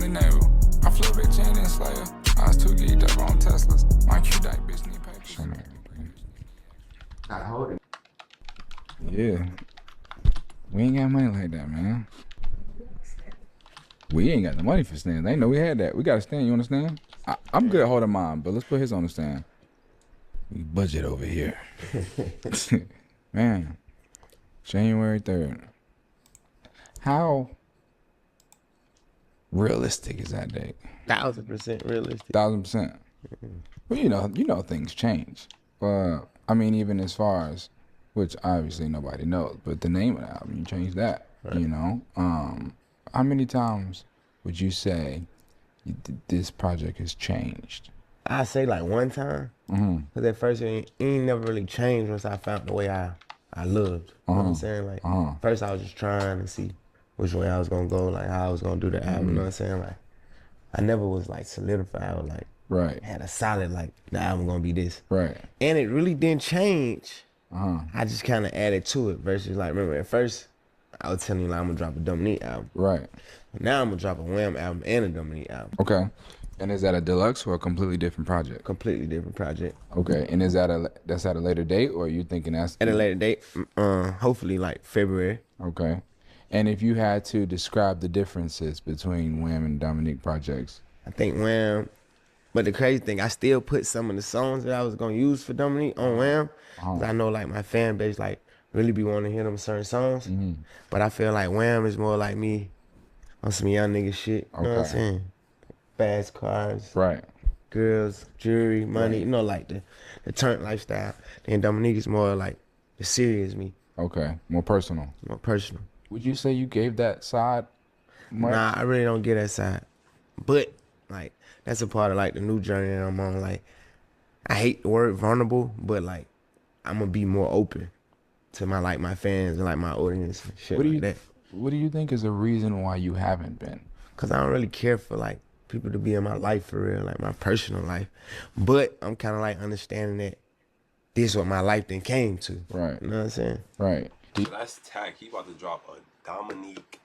only naval. I flew bitch in and Slayer. I was too geeked up on Teslas. My Q-Dike bitch need papers. Gotta hold it. Yeah. We ain't got money like that, man. We ain't got the money for stands. They know we had that. We got a stand. You understand? I'm good at holding mine, but let's put his on the stand. We budget over here. Man. January 3rd. How realistic is that date? 1000% realistic. 1000%. Well, you know things change. I mean, even as far as, which obviously nobody knows, but the name of the album, you change that, right. You know? How many times would you say this project has changed? I say like one time. Cause at first it ain't never really changed once I found the way I loved. You know what I'm saying? Like first I was just trying to see which way I was gonna go, like how I was gonna do the album. You know what I'm saying? Like I never was like solidified. I was like had a solid like the album gonna be this. Right. And it really didn't change. I just kind of added to it versus like remember at first I was telling you like I'm gonna drop a Dominique album. Right. Now I'm gonna drop a Wham album and a Dominique album. Okay. And is that a deluxe or a completely different project? Completely different project. Okay. And is that's at a later date, or are you thinking that's at a later date? Hopefully like February. Okay. And if you had to describe the differences between Wham and Dominique projects? I think Wham, but the crazy thing, I still put some of the songs that I was gonna use for Dominique on Wham. Cause I know like my fan base like really be wanting to hear them certain songs. But I feel like Wham is more like me on some young nigga shit. You know what I'm saying? Fast cars, right? Girls, jewelry, money, you know, like the turnt lifestyle. Then Dominique is more like the serious me. Okay, more personal. More personal. Would you say you gave that side much? Nah, I really don't get that side. But like that's a part of like the new journey that I'm on. Like I hate the word vulnerable, but like I'm gonna be more open to my fans and like my audience and shit like that. What do you think is the reason why you haven't been? Cause I don't really care for like people to be in my life for real, like my personal life. But I'm kind of like understanding that this is what my life then came to. Right. You know what I'm saying? Right. So that's tack. He about to drop a Dominique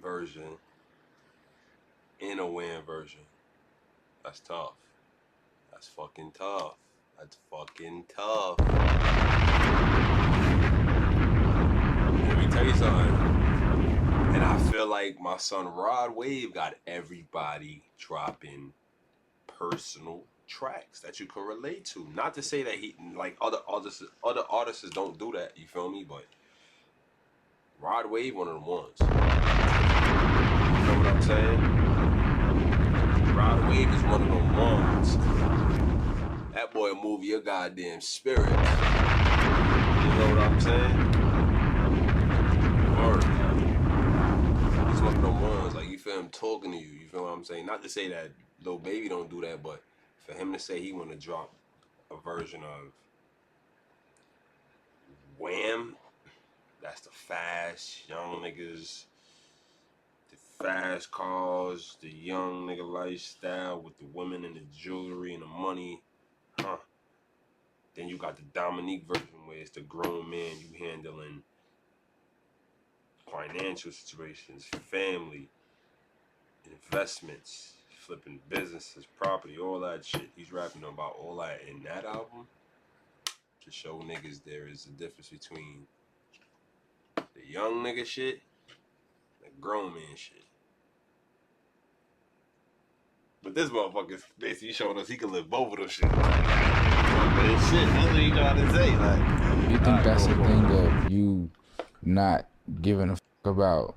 version and a Wham version. That's tough. That's fucking tough. That's fucking tough. Let me tell you something. And I feel like my son Rod Wave got everybody dropping personal tracks that you can relate to. Not to say that he like other artists don't do that, you feel me? But Rod Wave one of them ones. You know what I'm saying? Rod Wave is one of them ones. That boy move your goddamn spirit. You know what I'm saying? Word. He's one of them ones, like you feel him talking to you, you feel what I'm saying? Not to say that Lil Baby don't do that, but for him to say he want to drop a version of Wham, that's the fast young niggas, the fast cars, the young nigga lifestyle with the women and the jewelry and the money, Then you got the Dominique version where it's the grown man you handling financial situations, family, investments, flipping businesses, property, all that shit. He's rapping about all that in that album to show niggas there is a difference between the young nigga shit and the grown man shit. But this motherfucker basically showing us he can live both of those shit. Like, shit, that's what he trying to say. Like, you think that's a thing of you not giving a fuck about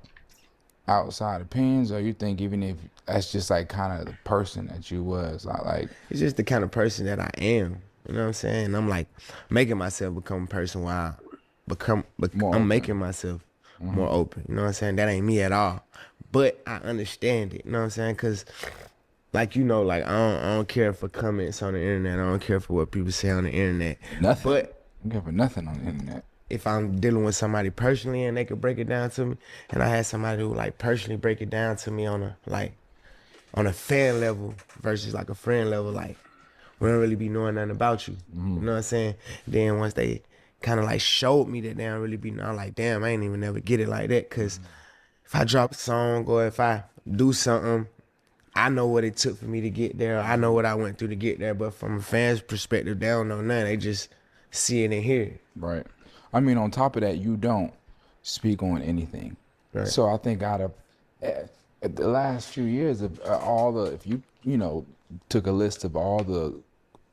outside opinions, or you think even if that's just like kind of the person that you was, like it's just the kind of person that I am. You know what I'm saying? And I'm like making myself become a person while I'm making myself more open. You know what I'm saying? That ain't me at all. But I understand it. You know what I'm saying? Cause like, you know, like I don't care for comments on the internet. I don't care for what people say on the internet. Nothing. But I don't care for nothing on the internet. If I'm dealing with somebody personally and they could break it down to me, and I had somebody who like personally break it down to me on a fan level versus like a friend level, like we don't really be knowing nothing about you. You know what I'm saying? Then once they kind of like showed me that they don't really be knowing, like damn, I ain't even never get it like that. Cause if I drop a song or if I do something. I know what it took for me to get there. I know what I went through to get there. But from a fan's perspective, they don't know nothing. They just see it and hear it. Right. I mean, on top of that, you don't speak on anything. Right. So I think out of the last few years of if you know, took a list of all the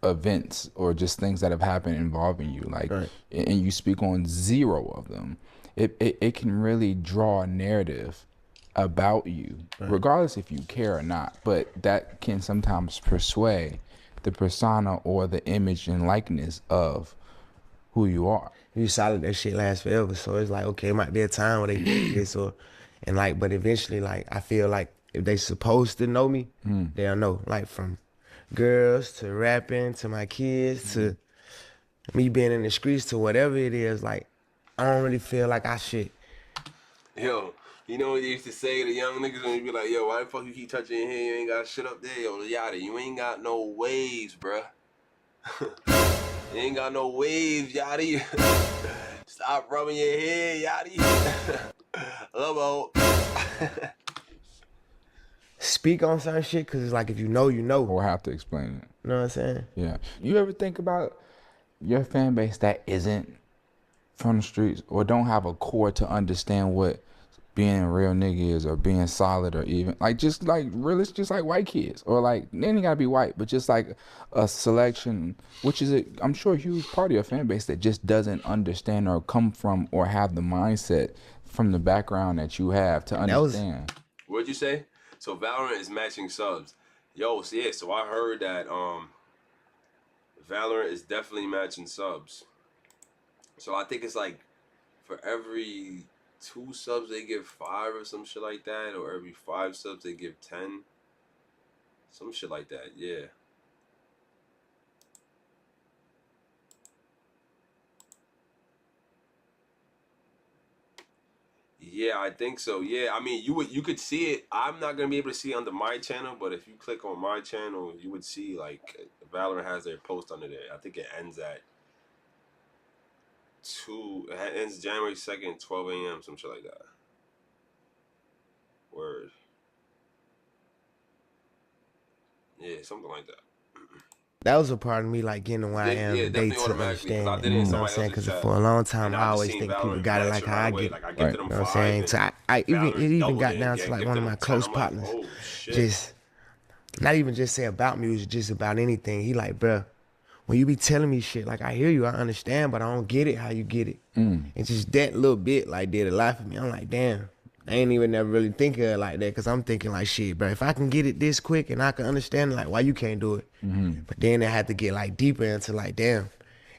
events or just things that have happened involving you, like, right. and you speak on 0 of them, it can really draw a narrative about you, right. regardless if you care or not. But that can sometimes persuade the persona or the image and likeness of who you are. You solid, that shit lasts forever. So it's like, okay, it might be a time where they do this and like, but eventually, like, I feel like if they supposed to know me, they'll know. Like, from girls to rapping to my kids to me being in the streets to whatever it is, like, I don't really feel like I should. Yo, you know what they used to say to the young niggas when you be like, yo, why the fuck you keep touching your hair? You ain't got shit up there. Yo, Yachty, you ain't got no waves, bruh. You ain't got no waves, Yachty. Stop rubbing your hair, Yachty. Lobo. Speak on certain shit, because it's like, if you know, you know. Or have to explain it. You know what I'm saying? Yeah. You ever think about your fan base that isn't from the streets or don't have a core to understand what being a real nigga is, or being solid, or even like just like realist, just like white kids, or like they ain't gotta be white, but just like a selection, which is I'm sure a huge part of your fan base that just doesn't understand or come from or have the mindset from the background that you have to understand. What'd you say? So Valorant is matching subs. Yo, so yeah, so I heard that Valorant is definitely matching subs. So I think it's like for every 2 subs they give 5 or some shit like that, or every 5 subs they give 10. Some shit like that, yeah. Yeah, I think so. Yeah, I mean, you could see it. I'm not gonna be able to see it under my channel, but if you click on my channel, you would see like Valorant has their post under there. I think it ends at 2. It ends January 2nd, 12 a.m. Some shit like that. Word. Yeah, something like that. That was a part of me, like, getting where I am today to understand. You know what I'm saying? Because for a long time, I always think people got it like how I get it. Like, You know what I'm saying? So it even got down to like one of my close partners. Just, not even just say about music, just about anything. He like, bruh, when you be telling me shit, like, I hear you, I understand, but I don't get it how you get it. And just that little bit, like, did a lot for me. I'm like, damn. I ain't even never really thinking of it like that, because I'm thinking like, shit, bro, if I can get it this quick and I can understand it, like, why you can't do it? But then I had to get like deeper into like, damn,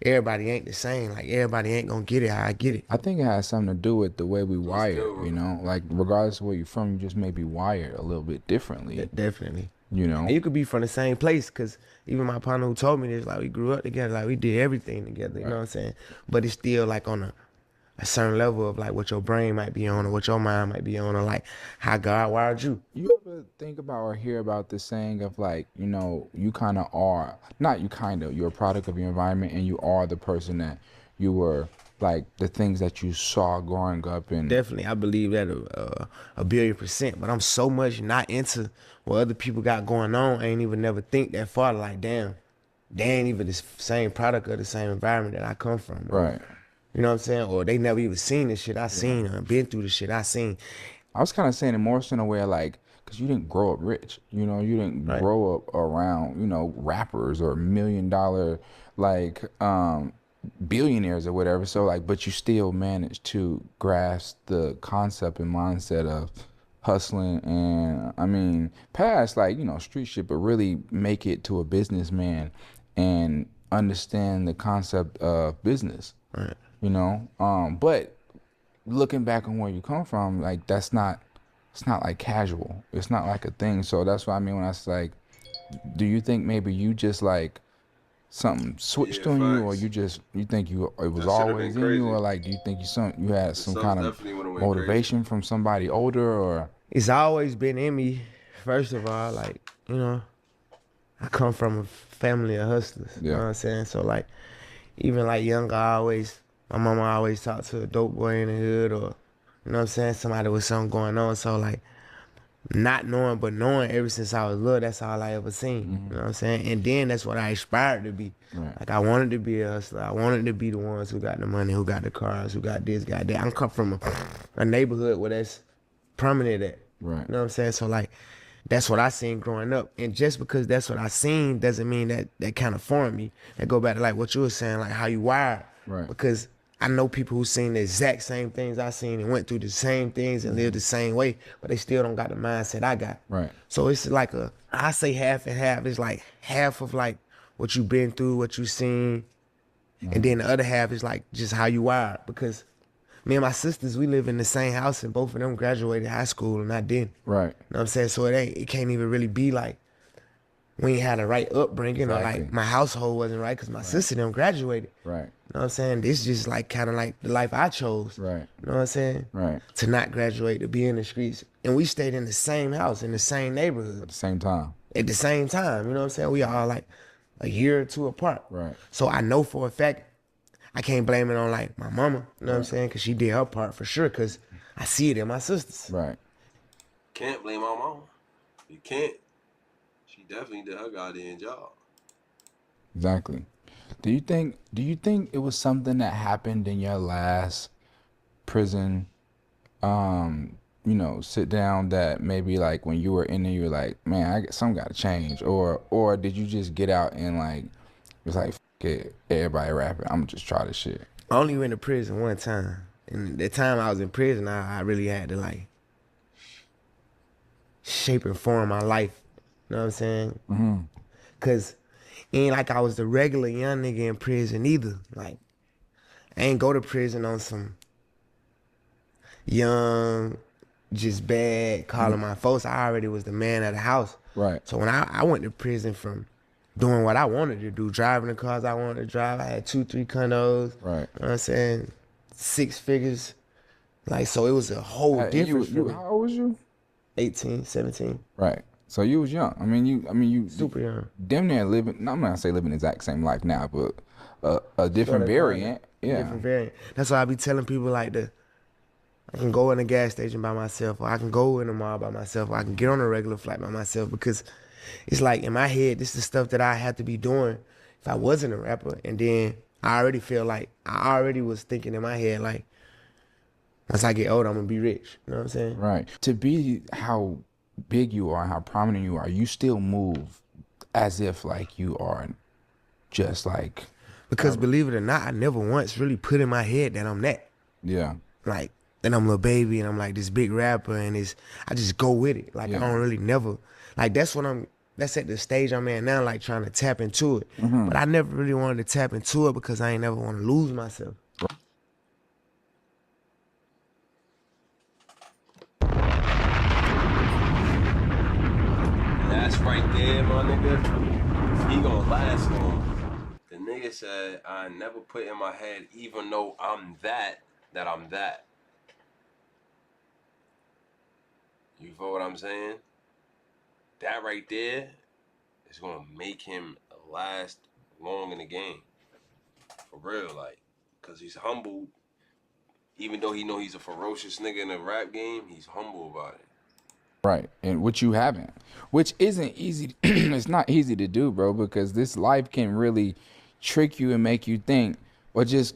everybody ain't the same. Like, everybody ain't gonna get it how I get it. I think it has something to do with the way we wired, you know? Like, regardless of where you're from, you just may be wired a little bit differently. Definitely. You know? And you could be from the same place, because even my partner who told me this, like, we grew up together, like, we did everything together, you know what I'm saying? But it's still like on a certain level of like what your brain might be on, or what your mind might be on, or like how God wired you. You ever think about or hear about this saying of like, you know, you kind of are, not you kind of, you're a product of your environment, and you are the person that you were, like the things that you saw growing up in. Definitely, I believe that a billion %. But I'm so much not into what other people got going on. I ain't even never think that far. Like, damn, they ain't even the same product of the same environment that I come from. Bro. Right. You know what I'm saying? Or they never even seen the shit I seen, or been through the shit I seen. I was kind of saying it more so in a way like, because you didn't grow up rich. You know, you didn't grow up around, you know, rappers or $1 million, like, billionaires or whatever. So, like, but you still managed to grasp the concept and mindset of hustling and, I mean, past, like, you know, street shit, but really make it to a businessman and understand the concept of business. Right. You know, but looking back on where you come from, like, it's not like casual. It's not like a thing. So that's what I mean when I say, like, do you think maybe you just like something switched on you, or you think it was always in you, or like, do you think you had some kind of motivation from somebody older, or? It's always been in me. First of all, like, you know, I come from a family of hustlers. You know what I'm saying? So like, even like younger, my mama always talked to a dope boy in the hood, or, you know what I'm saying, somebody with something going on. So like, not knowing, but knowing ever since I was little, that's all I ever seen. You know what I'm saying? And then that's what I aspired to be. Right. Like, I wanted to be a hustler. I wanted to be the ones who got the money, who got the cars, who got this, got that. I come from a neighborhood where that's prominent at. Right. You know what I'm saying? So, like, that's what I seen growing up. And just because that's what I seen doesn't mean that kind of formed me. That go back to, like, what you were saying, like, how you wired. Right. Because I know people who seen the exact same things I seen and went through the same things and lived the same way, but they still don't got the mindset I got. Right. So it's like I say half and half. It's like half of like what you been through, what you seen, and then the other half is like just how you wired. Because me and my sisters, we live in the same house and both of them graduated high school and I didn't. Right. You know what I'm saying? So it can't even really be like we ain't had the right upbringing or like my household wasn't right because my sister them graduated. Right. You know what I'm saying? This just like kind of like the life I chose. Right. You know what I'm saying? Right. To not graduate, to be in the streets. And we stayed in the same house, in the same neighborhood. At the same time. At the same time, you know what I'm saying? We all like a year or two apart. Right. So I know for a fact, I can't blame it on like my mama, you know what I'm saying? Because she did her part for sure, because I see it in my sisters. Right. Can't blame my mama. You can't. She definitely did her goddamn job. Exactly. Do you think it was something that happened in your last prison, sit down that maybe like when you were in there, you were like, man, something got to change, or did you just get out and like, it's like, F it, everybody rapping, I'm just try this shit? I only went to prison one time. And the time I was in prison, I really had to like shape and form my life. You know what I'm saying? Mm-hmm. Cause it ain't like I was the regular young nigga in prison either. Like, I ain't go to prison on some young, just bad, calling my folks. I already was the man of the house. Right. So when I went to prison from doing what I wanted to do, driving the cars I wanted to drive, I had 2-3 condos. Right. You know what I'm saying? 6 figures. Like, so it was a whole difference. How old was you? 18, 17. Right. So you was young. I mean, you Super young. damn near living. I'm not gonna say living the exact same life now, but a different variant. Yeah. Different variant. That's why I be telling people like I can go in a gas station by myself, or I can go in a mall by myself, or I can get on a regular flight by myself, because it's like in my head, this is stuff that I had to be doing if I wasn't a rapper. And then I already feel like I already was thinking in my head like, once I get older, I'm gonna be rich. You know what I'm saying? Right. To be how big you are, how prominent you are, you still move as if like you are just like. Because believe it or not, I never once really put in my head that I'm that. Yeah. Like, then I'm Lil Baby and I'm like this big rapper and I just go with it. Like, I don't really never, like that's at the stage I'm in now, like trying to tap into it. Mm-hmm. But I never really wanted to tap into it because I ain't never want to lose myself. That's right there, my nigga. He gonna last long. The nigga said, I never put in my head, even though I'm that I'm that. You feel what I'm saying? That right there is gonna make him last long in the game. For real, like, cause he's humble. Even though he know he's a ferocious nigga in the rap game, he's humble about it. Right, and which you haven't, which isn't easy. It's not easy to do, bro, because this life can really trick you and make you think, or just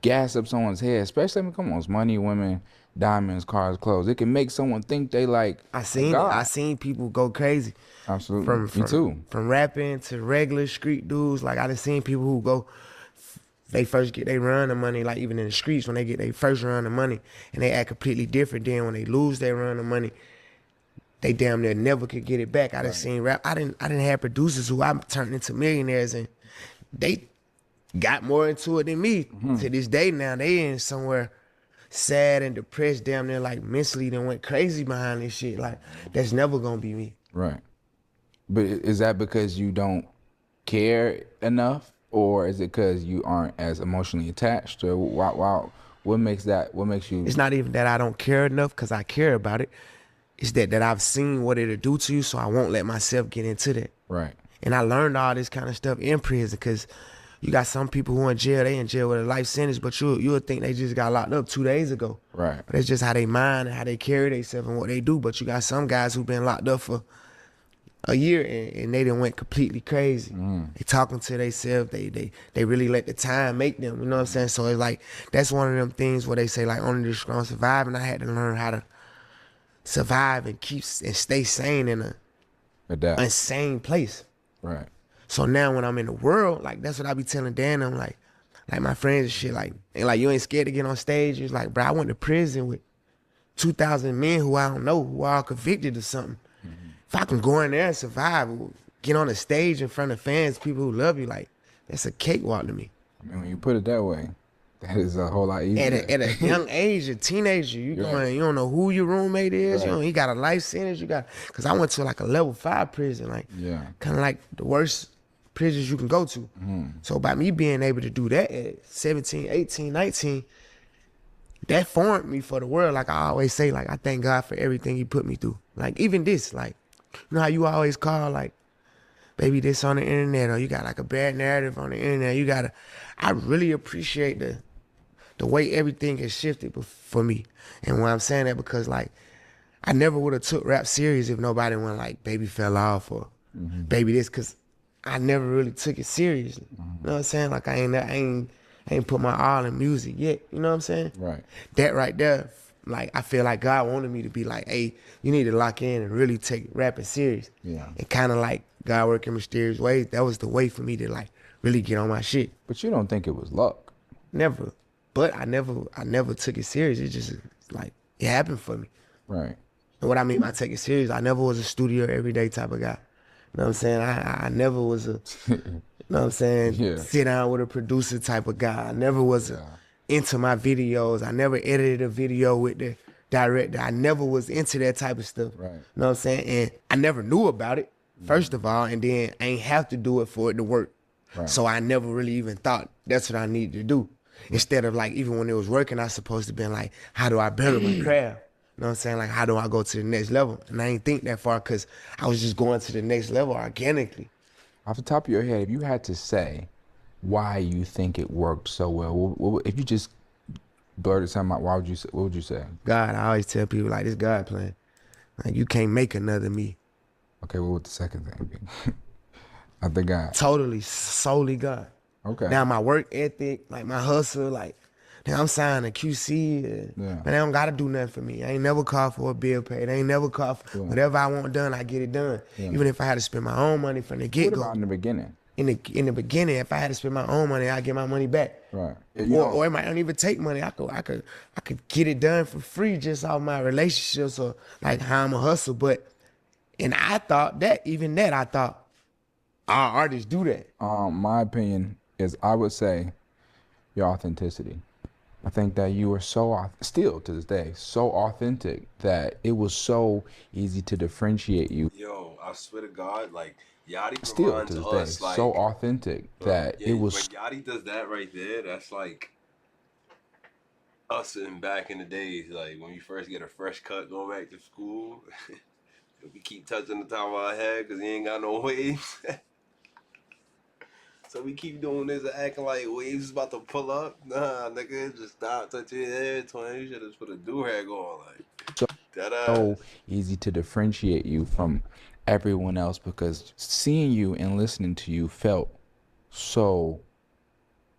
gas up someone's head. Especially, I mean, come on, it's money, women, diamonds, cars, clothes. It can make someone think they like. I seen people go crazy. Absolutely, me too. From rapping to regular street dudes, like I done seen people who go. They first get their run of money, like even in the streets, when they get their first run of money, and they act completely different. Then when they lose their run of money, they damn near never could get it back. I done seen rap. I didn't have producers who I turned into millionaires, and they got more into it than me. Mm-hmm. To this day now, they in somewhere sad and depressed, damn near like mentally, then went crazy behind this shit. Like, that's never gonna be me. Right. But is that because you don't care enough, or is it because you aren't as emotionally attached? Or what makes you? It's not even that I don't care enough, because I care about it. It's that I've seen what it'll do to you, so I won't let myself get into that. Right. And I learned all this kind of stuff in prison, because You got some people who in jail, they in jail with a life sentence, but you'll think they just got locked up 2 days ago. Right. But it's just how they mind and how they carry themselves and what they do. But you got some guys who been locked up for a year and they done went completely crazy. They talking to themselves. They really let the time make them. You know what I'm saying? So it's like that's one of them things where they say like only the strong survive, and I had to learn how to survive and stay sane in a Adapt. insane place. Right. So now when I'm in the world, like that's what I be telling Dan. I'm like my friends and shit, like, and like you ain't scared to get on stage. It's like, bro, I went to prison with 2,000 men who I don't know, who are all convicted of something. If I can go in there and survive, get on a stage in front of fans, people who love you, like that's a cakewalk to me. I mean, when you put it that way, that is a whole lot easier. At a young age, a teenager, you don't know who your roommate is. Right. He got a life sentence. Cause I went to like a level 5 prison, like kind of like the worst prisons you can go to. So by me being able to do that at 17, 18, 19, that formed me for the world. Like I always say, like I thank God for everything he put me through. Like even this, like, you know how you always call like, baby, this on the internet, or you got like a bad narrative on the internet. I really appreciate the way everything has shifted for me. And when I'm saying that, because like, I never would have took rap serious if nobody went like, baby fell off or baby this, cause I never really took it seriously. You know what I'm saying? Like I ain't put my all in music yet. You know what I'm saying? Right. That right there, like I feel like God wanted me to be like, hey, you need to lock in and really take rapping serious. Yeah. And kind of like God working mysterious ways. That was the way for me to like really get on my shit. But you don't think it was luck? Never. But I never took it serious. It just like it happened for me. Right. And what I mean by take it serious, I never was a studio everyday type of guy. You know what I'm saying? I never was a, you know what I'm saying, sit down with a producer type of guy. I never was into my videos. I never edited a video with the director. I never was into that type of stuff. Right. You know what I'm saying? And I never knew about it, first of all, and then I ain't have to do it for it to work. Right. So I never really even thought that's what I needed to do. Instead of like, even when it was working, I was supposed to be like, how do I better my craft? You know what I'm saying? Like, how do I go to the next level? And I ain't think that far because I was just going to the next level organically. Off the top of your head, if you had to say why you think it worked so well, if you just blurted something out, what would you say? God, I always tell people like, this God plan. Like, you can't make another me. Okay, what would the second thing be? I think God. Totally, solely God. Okay. Now my work ethic, like my hustle, like, now I'm signing a QC, but they don't gotta do nothing for me. I ain't never called for a bill paid. I ain't never called for whatever I want done, I get it done. Even if I had to spend my own money from the get-go. What about in the beginning? In the beginning, if I had to spend my own money, I'd get my money back. Right. Or it might not even take money. I could get it done for free just off my relationships or like how I'm a hustle. And I thought I thought our artists do that. My opinion is I would say your authenticity. I think that you were still to this day, so authentic that it was so easy to differentiate you. Yo, I swear to God, like Yachty Still reminds to this us, day, like, so authentic that it was. When Yachty does that right there, that's like us in back in the days, like when you first get a fresh cut going back to school. We keep touching the top of our head because he ain't got no waves. So we keep doing this and acting like waves is about to pull up. Nah, nigga, just stop touching your head, twin. You should have put a do-rag on. Like, so easy to differentiate you from everyone else because seeing you and listening to you felt so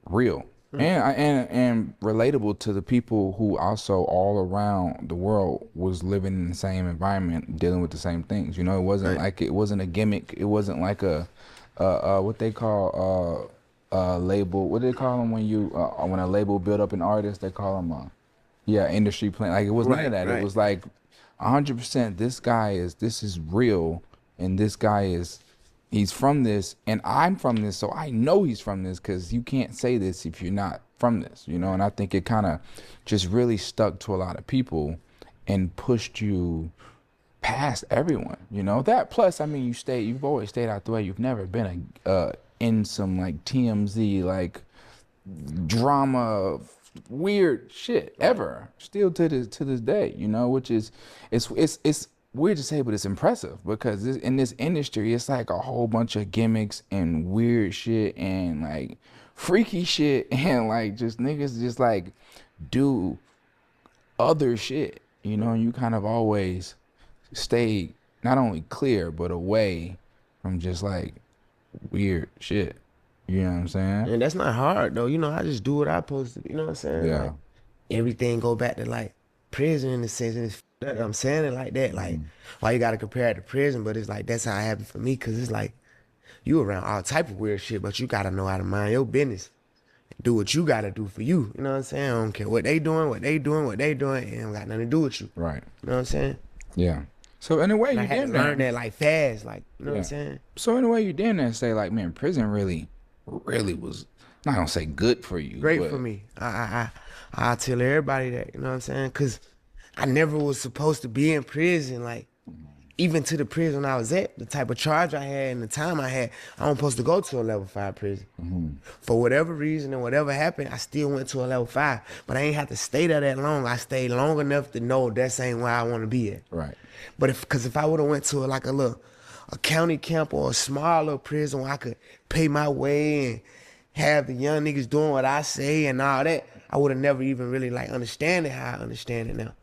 real and relatable to the people who also all around the world was living in the same environment, dealing with the same things. You know, it wasn't like it wasn't a gimmick. It wasn't like a what they call label. What do they call them when when a label build up an artist? They call them industry plan. Like it was none of that. It was like 100%. This is real, and this guy he's from this, and I'm from this, so I know he's from this because you can't say this if you're not from this, you know. And I think it kind of just really stuck to a lot of people and pushed you past everyone, you know. That plus, I mean, you've always stayed out the way. You've never been in some like TMZ like drama weird shit ever. Still to this day, you know, which is it's weird to say, but it's impressive because in this industry, it's like a whole bunch of gimmicks and weird shit and like freaky shit and like just niggas just like do other shit, you know, and you kind of always stay not only clear but away from just like weird shit. You know what I'm saying? And that's not hard though. You know, I just do what I supposed to. You know what I'm saying? Yeah. Like, everything go back to like prison in the sense. And it's, I'm saying it like that. Like, why you gotta compare it to prison? But it's like that's how it happened for me. Cause it's like you around all type of weird shit, but you gotta know how to mind your business. Do what you gotta do for you. You know what I'm saying? I don't care what they doing. It ain't got nothing to do with you. Right. You know what I'm saying? Yeah. So in a way, And you I had to did learn that. that like fast. Like, you know what I'm saying? So in a way, you did that and say like, man, prison really was not gonna say good for you. Great but for me. I tell everybody that, you know what I'm saying? Cause I never was supposed to be in prison. Like, even to the prison I was at, the type of charge I had and the time I had, I wasn't supposed to go to a level 5 prison. For whatever reason and whatever happened, I still went to a level 5. But I ain't have to stay there that long. I stayed long enough to know that's ain't where I want to be at. Right. But if I would have went to a county camp or a smaller prison where I could pay my way and have the young niggas doing what I say and all that, I would have never even really like understand it how I understand it now.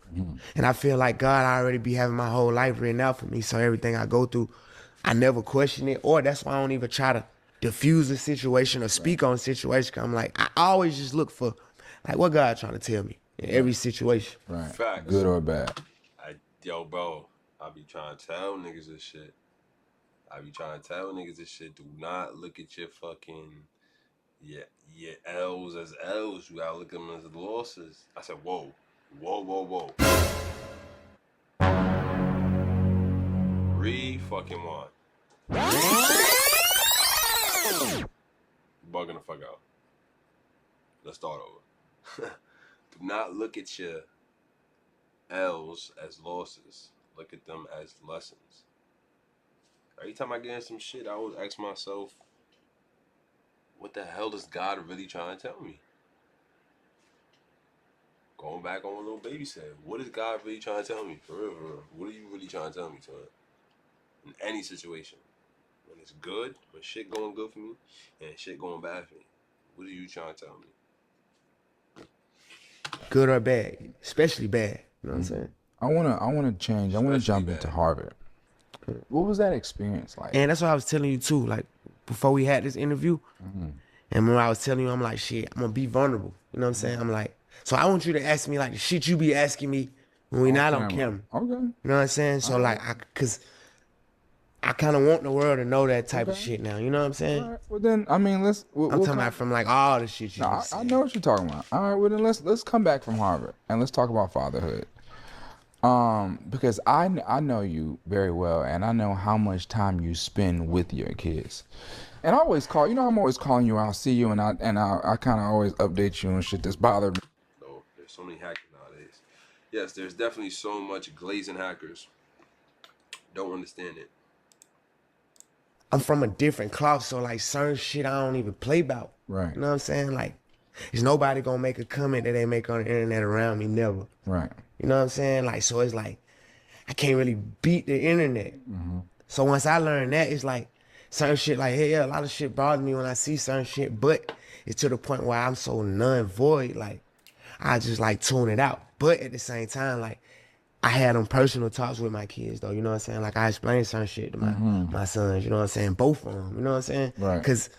And I feel like God already be having my whole life written out for me. So everything I go through, I never question it. Or that's why I don't even try to diffuse a situation or speak on a situation. 'Cause I'm like, I always just look for like what God trying to tell me in every situation. Right. Facts. Good or bad. Yo, bro, I be trying to tell niggas this shit. Do not look at your fucking your L's as L's. You gotta look at them as losses. I said, whoa. Fucking one. Bugging the fuck out. Let's start over. Do not look at your L's as losses. Look at them as lessons. Every time I get in some shit, I always ask myself, what the hell is God really trying to tell me? Going back on what little baby said, what is God really trying to tell me? For real, for real. What are you really trying to tell me, son? In any situation. When it's good, when shit going good for me, and shit going bad for me. What are you trying to tell me? Good or bad, especially bad. You know what I'm saying? I wanna change. I wanna Especially jump bad. into Harvard. What was that experience like? And that's what I was telling you too. Like before we had this interview, and when I was telling you, I'm like, shit, I'm gonna be vulnerable. You know what I'm saying? I'm like, so I want you to ask me like the shit you be asking me when we not on camera. Okay. You know what I'm saying? So like, cause I kind of want the world to know that type of shit now. You know what I'm saying? All right. Well then, I mean, I'm talking about from like all the shit you No, been I saying. know what you're talking about. All right, well then let's come back from Harvard and let's talk about fatherhood. Because I know you very well, and I know how much time you spend with your kids. And I always call, I'm always calling you. I'll see you, and I kind of always update you on shit that's bothered me. No, there's so many hackers nowadays. Yes, there's definitely so much glazing hackers. Don't understand it. I'm from a different cloth, so like certain shit I don't even play about. Right. You know what I'm saying? Like, there's nobody gonna make a comment that they make on the internet around me, never. Right. You know what I'm saying? Like, so it's like, I can't really beat the internet. So once I learned that, it's like, certain shit, like, hey, yeah, a lot of shit bothers me when I see certain shit, but it's to the point where I'm so non-void, like, I just, like, tune it out. But at the same time, like, I had them personal talks with my kids, though, you know what I'm saying? Like, I explained certain shit to my sons, you know what I'm saying? Both of them, you know what I'm saying? Right. Because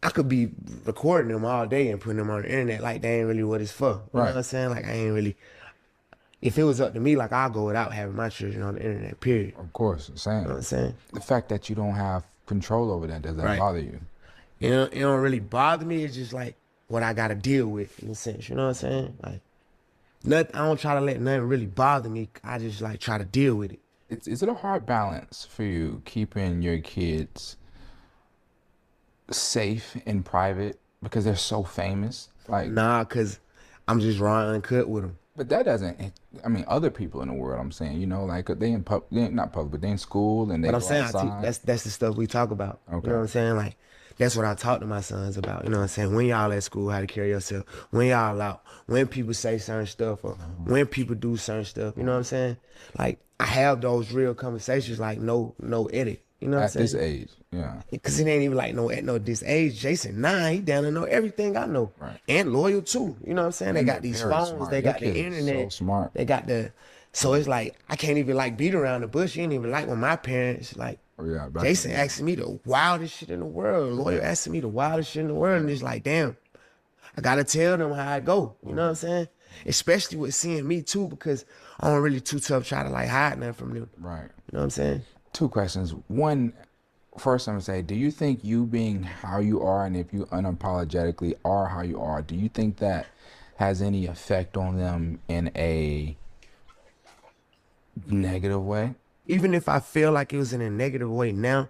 I could be recording them all day and putting them on the internet like they ain't really what it's for. You know what I'm saying? Like, I ain't really... If it was up to me, like, I'll go without having my children on the internet, period. Of course, same. You know what I'm saying? The fact that you don't have control over that, does that bother you? It don't really bother me. It's just like what I gotta deal with in a sense. You know what I'm saying? Like, nothing. I don't try to let nothing really bother me. I just like try to deal with it. Is it a hard balance for you keeping your kids safe in private because they're so famous? Like, Nah, cause I'm just raw and uncut with them. but that doesn't. I mean, other people in the world. I'm saying, like they in they not public, but they in school and they. But I'm go saying outside. that's the stuff we talk about. Okay. You know what I'm saying? Like, that's what I talk to my sons about. You know what I'm saying? When y'all at school, how to carry yourself. When y'all out. When people say certain stuff or when people do certain stuff. You know what I'm saying? Like, I have those real conversations, like no edit. You know what I'm saying? At this age, yeah. Because it ain't even like at this age. Jason 9, he down to know everything I know. Right. And loyal too. You know what I'm saying? They got these very phones, smart. they Your got the kid is internet. so smart. They got so it's like I can't even like beat around the bush. You ain't even like when my parents like Jason asking me the wildest shit in the world. Loyal asking me the wildest shit in the world. And it's like, damn, I gotta tell them how I go. You know what I'm saying? Especially with seeing me too, because I don't really too tough try to like hide nothing from them. Right. You know what I'm saying? 2 questions. One, first I'm gonna say, do you think you being how you are, and if you unapologetically are how you are, do you think that has any effect on them in a negative way? Even if I feel like it was in a negative way now,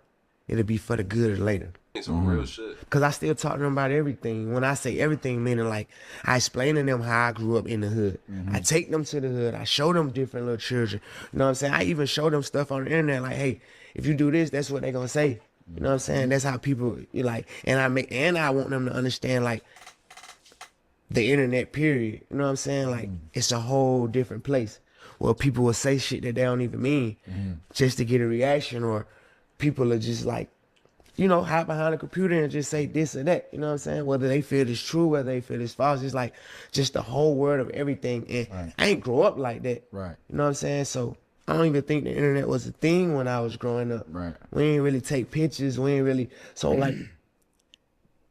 it'll be for the good later. It's some real shit. Because I still talk to them about everything. When I say everything, meaning like I explain to them how I grew up in the hood. I take them to the hood. I show them different little children. You know what I'm saying? I even show them stuff on the internet like, hey, if you do this, that's what they're going to say. You know what I'm saying? That's how people, you like, and I want them to understand like the internet period. You know what I'm saying? Like it's a whole different place where people will say shit that they don't even mean just to get a reaction, or people are just like, you know, hide behind a computer and just say this or that. You know what I'm saying? Whether they feel it's true, whether they feel it's false. It's like just the whole world of everything. And I ain't grow up like that. Right. You know what I'm saying? So I don't even think the internet was a thing when I was growing up. Right. We ain't really take pictures. We ain't really. So like,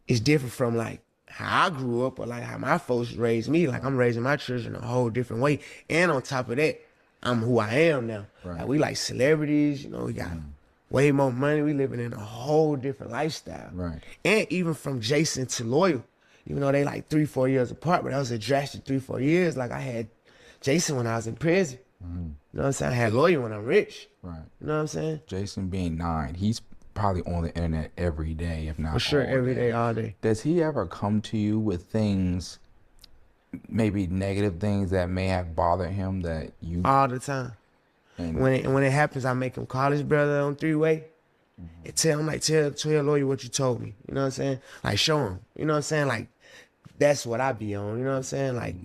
it's different from like how I grew up or like how my folks raised me. Like I'm raising my children a whole different way. And on top of that, I'm who I am now. Right. Like we like celebrities. You know, we got way more money. We living in a whole different lifestyle. Right. And even from Jason to Loyal, even though they like 3-4 years apart, but that was a drastic 3-4 years. Like I had Jason when I was in prison. You know what I'm saying? I had Loyal when I'm rich. Right. You know what I'm saying? Jason being 9, he's probably on the internet every day, if not For sure, all every day, all day. Does he ever come to you with things, maybe negative things that may have bothered him that you... All the time. And When it happens, I make him call his brother on 3-way and tell him, like, tell Lawyer what you told me. You know what I'm saying? Like, show him. You know what I'm saying? Like, that's what I be on. You know what I'm saying? Like,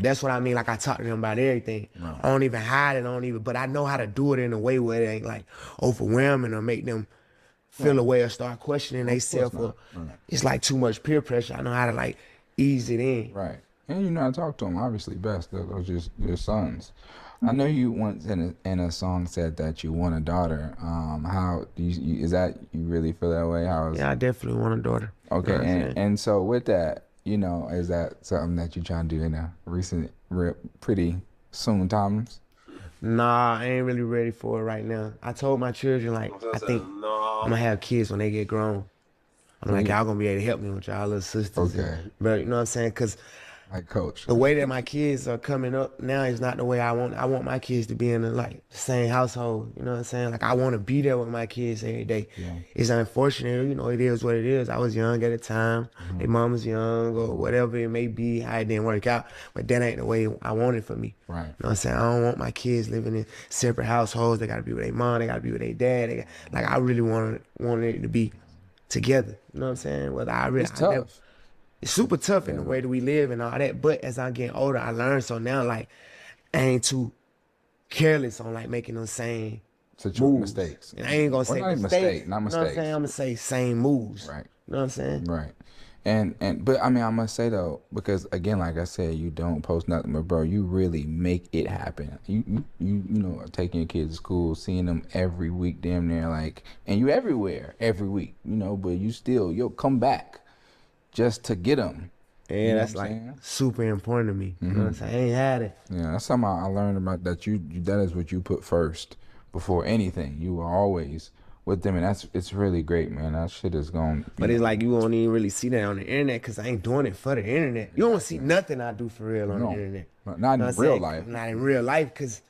that's what I mean. Like, I talk to him about everything. Right. I don't even hide it. But I know how to do it in a way where it ain't, like, overwhelming or make them feel away or start questioning themselves. It's, like, too much peer pressure. I know how to, like, ease it in. Right. And you know how to talk to them, obviously, best. Those are your sons. I know you once in a song said that you want a daughter. How do you is that you really feel that way? Yeah, I definitely want a daughter. Okay, You know what I'm saying? and so with that, you know, is that something that you're trying to do in a recent, pretty soon times? Nah, I ain't really ready for it right now. I told my children, like, I think I'm gonna have kids when they get grown. I'm like, y'all gonna be able to help me with y'all little sisters. Okay. But you know what I'm saying? Because Like coach. the way that my kids are coming up now is not the way I want. I want my kids to be in the same household. You know what I'm saying? Like I want to be there with my kids every day. Yeah. It's unfortunate, you know. It is what it is. I was young at the time. Their mom was young or whatever it may be. How it didn't work out, but that ain't the way I want it for me. Right. You know what I'm saying? I don't want my kids living in separate households. They got to be with their mom. They got to be with their dad. I really wanted it to be together. You know what I'm saying? Whether I really It's tough. It's super tough in the way that we live and all that. But as I'm getting older, I learned. So now, like, I ain't too careless on, like, making those same moves. Mistakes. And I ain't going to say not mistakes. mistake, not You know what I'm mistakes. saying? I'm going to say same moves. Right. You know what I'm saying? Right. But I mean, I must say though, because again, like I said, you don't post nothing, but bro, you really make it happen. You know, taking your kids to school, seeing them every week, damn near, like, and you everywhere every week, you know, but you'll come back just to get them. Yeah, You know that's what I'm like saying? super important to me. You know what I'm saying? I ain't had it. Yeah, that's something I learned about that. That is what you put first before anything. You are always with them, and it's really great, man. That shit is going. But it's like you won't even really see that on the internet because I ain't doing it for the internet. You don't see nothing I do for real on the internet. Not You know in what I'm real saying? life. Not in real life because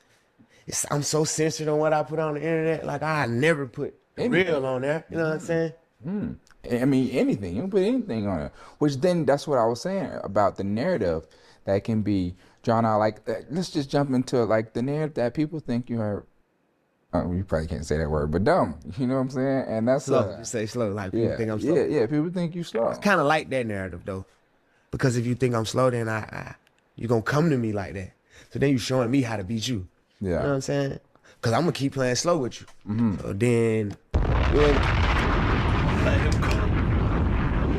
I'm so censored on what I put on the internet. Like I never put real on there. You know what I'm saying? I mean, anything. You can put anything on it. Which then, that's what I was saying about the narrative that can be drawn out. Like, let's just jump into it. Like, the narrative that people think you are, you probably can't say that word, but dumb. You know what I'm saying? And that's Slow. You say slow. Like people think I'm slow. Yeah, people think you slow. I kind of like that narrative though, because if you think I'm slow, then you gonna come to me like that. So then you showing me how to beat you. Yeah. You know what I'm saying? Because I'm gonna keep playing slow with you. So then You ain't, Let him cook.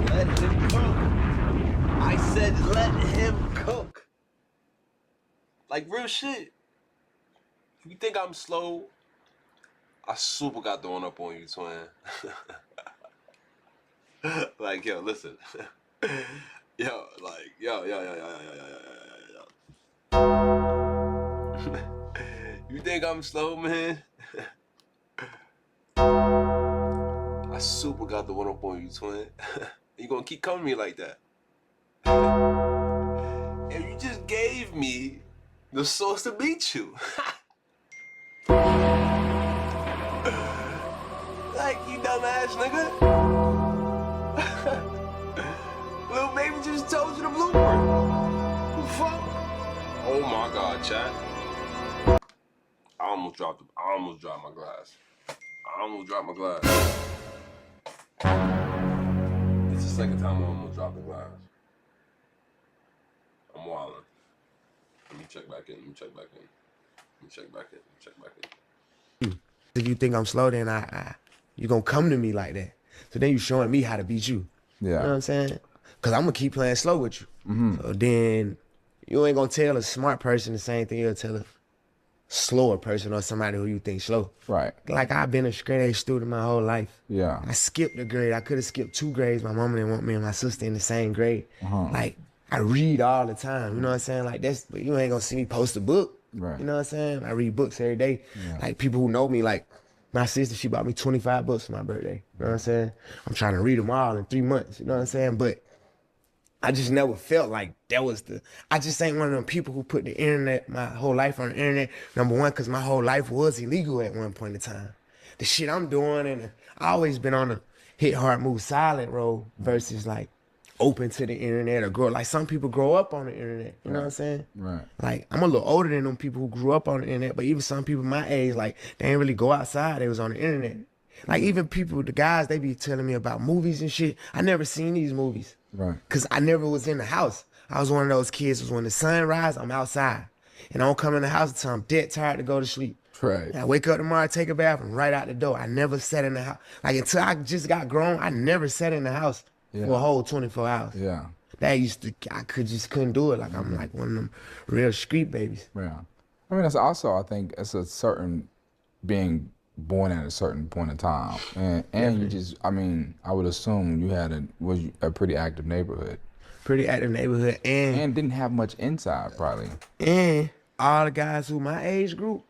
Let him cook. I said let him cook. Like real shit. If you think I'm slow, I super got the one up on you, twin. Like, yo, listen. Yo, like, yo. You think I'm slow, man? I super got the one up on you, twin. You gonna keep coming to me like that? And you just gave me the source to beat you. Like, you dumbass nigga. Little baby just told you the blueprint. What the fuck? Oh my god, chat. I almost dropped my glass. It's the second time I almost dropped the glass. I'm wildin'. Let me check back in. if you think I'm slow, then you gonna come to me like that. So then you showing me how to beat you. Yeah. You know what I'm saying? Cause I'm gonna keep playing slow with you. So then you ain't gonna tell a smart person the same thing you'll tell a slower person or somebody who you think slow. Right. Like I've been a straight A student my whole life. Yeah. I skipped a grade. I could have skipped 2 grades. My mama didn't want me and my sister in the same grade. Like I read all the time. You know what I'm saying? Like but you ain't gonna see me post a book. Right. You know what I'm saying? I read books every day. Yeah. Like people who know me, like my sister, she bought me 25 books for my birthday. You know what I'm saying? I'm trying to read them all in 3 months. You know what I'm saying? But I just never felt like that was I just ain't one of them people who put the internet, my whole life on the internet. Number one, because my whole life was illegal at one point in time. The shit I'm doing, and I always been on a hit hard, move silent road versus like open to the internet or grow. Like some people grow up on the internet. You know what I'm saying? Right. Like I'm a little older than them people who grew up on the internet, but even some people my age, like they ain't really go outside. They was on the internet. Like even people, the guys, they be telling me about movies and shit. I never seen these movies. Right. Cause I never was in the house. I was one of those kids was when the sun rise, I'm outside. And I don't come in the house until I'm dead tired to go to sleep. Right. And I wake up tomorrow, take a bath, and right out the door. I never sat in the house. Like until I just got grown, I never sat in the house for a whole 24 hours. Yeah. I couldn't do it. Like I'm like one of them real street babies. Yeah. I mean, that's also, I think, it's a certain being born at a certain point in time. And you just, I mean, I would assume you had a pretty active neighborhood. Pretty active neighborhood. And didn't have much inside, probably. And all the guys who my age group,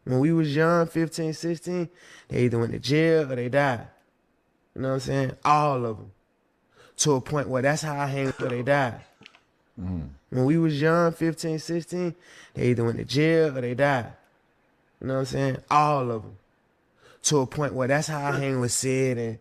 when we was young, 15, 16, they either went to jail or they died. You know what I'm saying? All of them. To a point where that's how I hang until they died. When we was young, 15, 16, they either went to jail or they died. You know what I'm saying? All of them. To a point where that's how I hang with Sid and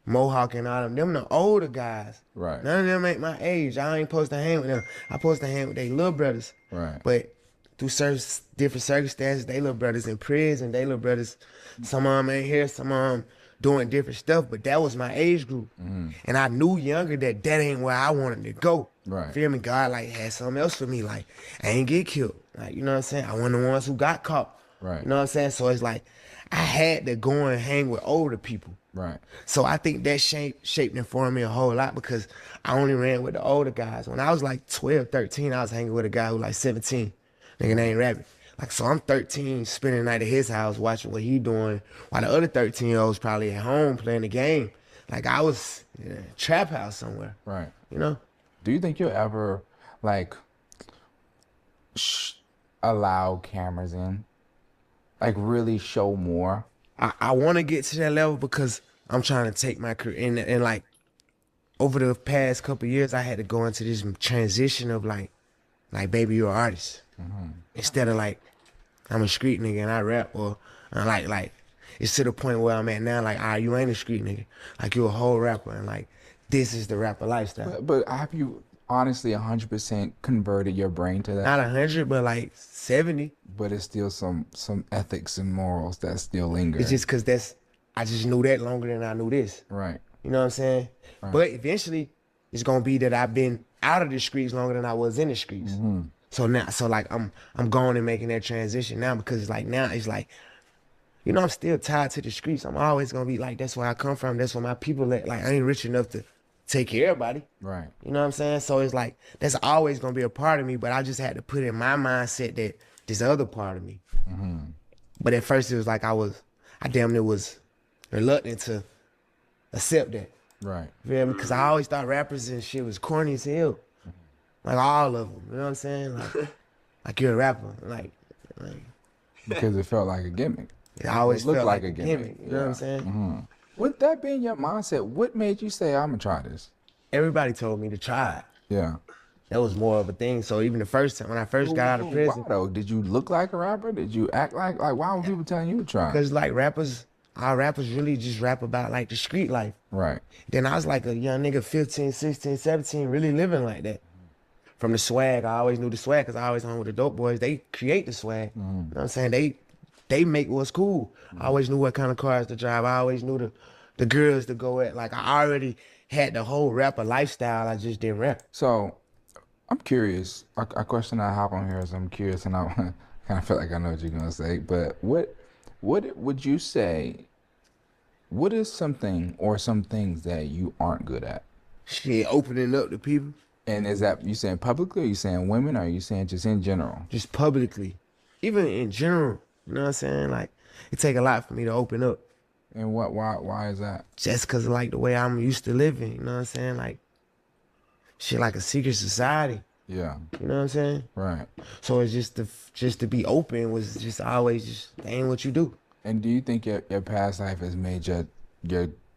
Mohawk and all them. Them the older guys. Right. None of them ain't my age. I ain't supposed to hang with them. I supposed to hang with their little brothers. Right. But through certain different circumstances, they little brothers in prison, they little brothers, some of them ain't here, some of them doing different stuff, but that was my age group. And I knew younger that ain't where I wanted to go. Right. Feel me? God like had something else for me. Like I ain't get killed. Like, you know what I'm saying? I wasn't the ones who got caught. Right. You know what I'm saying? So it's like I had to go and hang with older people. Right. So I think that shaped and formed me a whole lot because I only ran with the older guys. When I was like 12, 13, I was hanging with a guy who like 17. Nigga named Rabbit. Like, so I'm 13, spending the night at his house, watching what he doing, while the other 13-year-olds probably at home playing the game. Like, I was in a trap house somewhere. Right. You know? Do you think you'll ever, like, allow cameras in? Like, really show more? I want to get to that level because I'm trying to take my career. And like, over the past couple of years, I had to go into this transition of, like, baby, you're an artist. Instead of, like, I'm a street nigga and I rap, or like it's to the point where I'm at now, like, all right, you ain't a street nigga. Like, you a whole rapper, and, like, this is the rapper lifestyle. But have you honestly 100% converted your brain to that? Not 100, but, like, 70. But it's still some ethics and morals that still linger. It's just because I just knew that longer than I knew this. Right. You know what I'm saying? Right. But eventually, it's going to be that I've been out of the streets longer than I was in the streets. So now, like I'm going and making that transition now because it's like, you know, I'm still tied to the streets. I'm always gonna be like, that's where I come from. That's where my people at. Like, I ain't rich enough to take care of everybody. Right. You know what I'm saying? So it's like, that's always gonna be a part of me, but I just had to put in my mindset that this other part of me. But at first it was like I damn near was reluctant to accept that. Right. You feel me? Because I always thought rappers and shit was corny as hell. Like all of them. You know what I'm saying? Like you're a rapper. Like Because it felt like a gimmick. it always looked felt like like a a gimmick. gimmick. You know what I'm saying? With that being your mindset, what made you say, I'm going to try this? Everybody told me to try it. Yeah. That was more of a thing. So even the first time, when I first got out of prison. Why though? Did you look like a rapper? Did you act like why were people telling you to try? Because like our rappers really just rap about like the street life. Right. Then I was like a young nigga, 15, 16, 17, really living like that. From the swag, I always knew the swag because I always hung with the dope boys. They create the swag. You know what I'm saying? They make what's cool. I always knew what kind of cars to drive. I always knew the girls to go at. Like I already had the whole rapper lifestyle. I just didn't rap. So I'm curious. A question I hop on here is I'm curious, and I kind of feel like I know what you're gonna say. But what would you say? What is something or some things that you aren't good at? Shit, opening up to people. And is that you saying publicly? Or you saying women? Or are you saying just in general? Just publicly. Even in general. You know what I'm saying? Like, it take a lot for me to open up. And why is that? Just because of like the way I'm used to living. You know what I'm saying? Like, shit like a secret society. Yeah. You know what I'm saying? Right. So it's just to be open was just always just, that ain't what you do. And do you think your past life has made your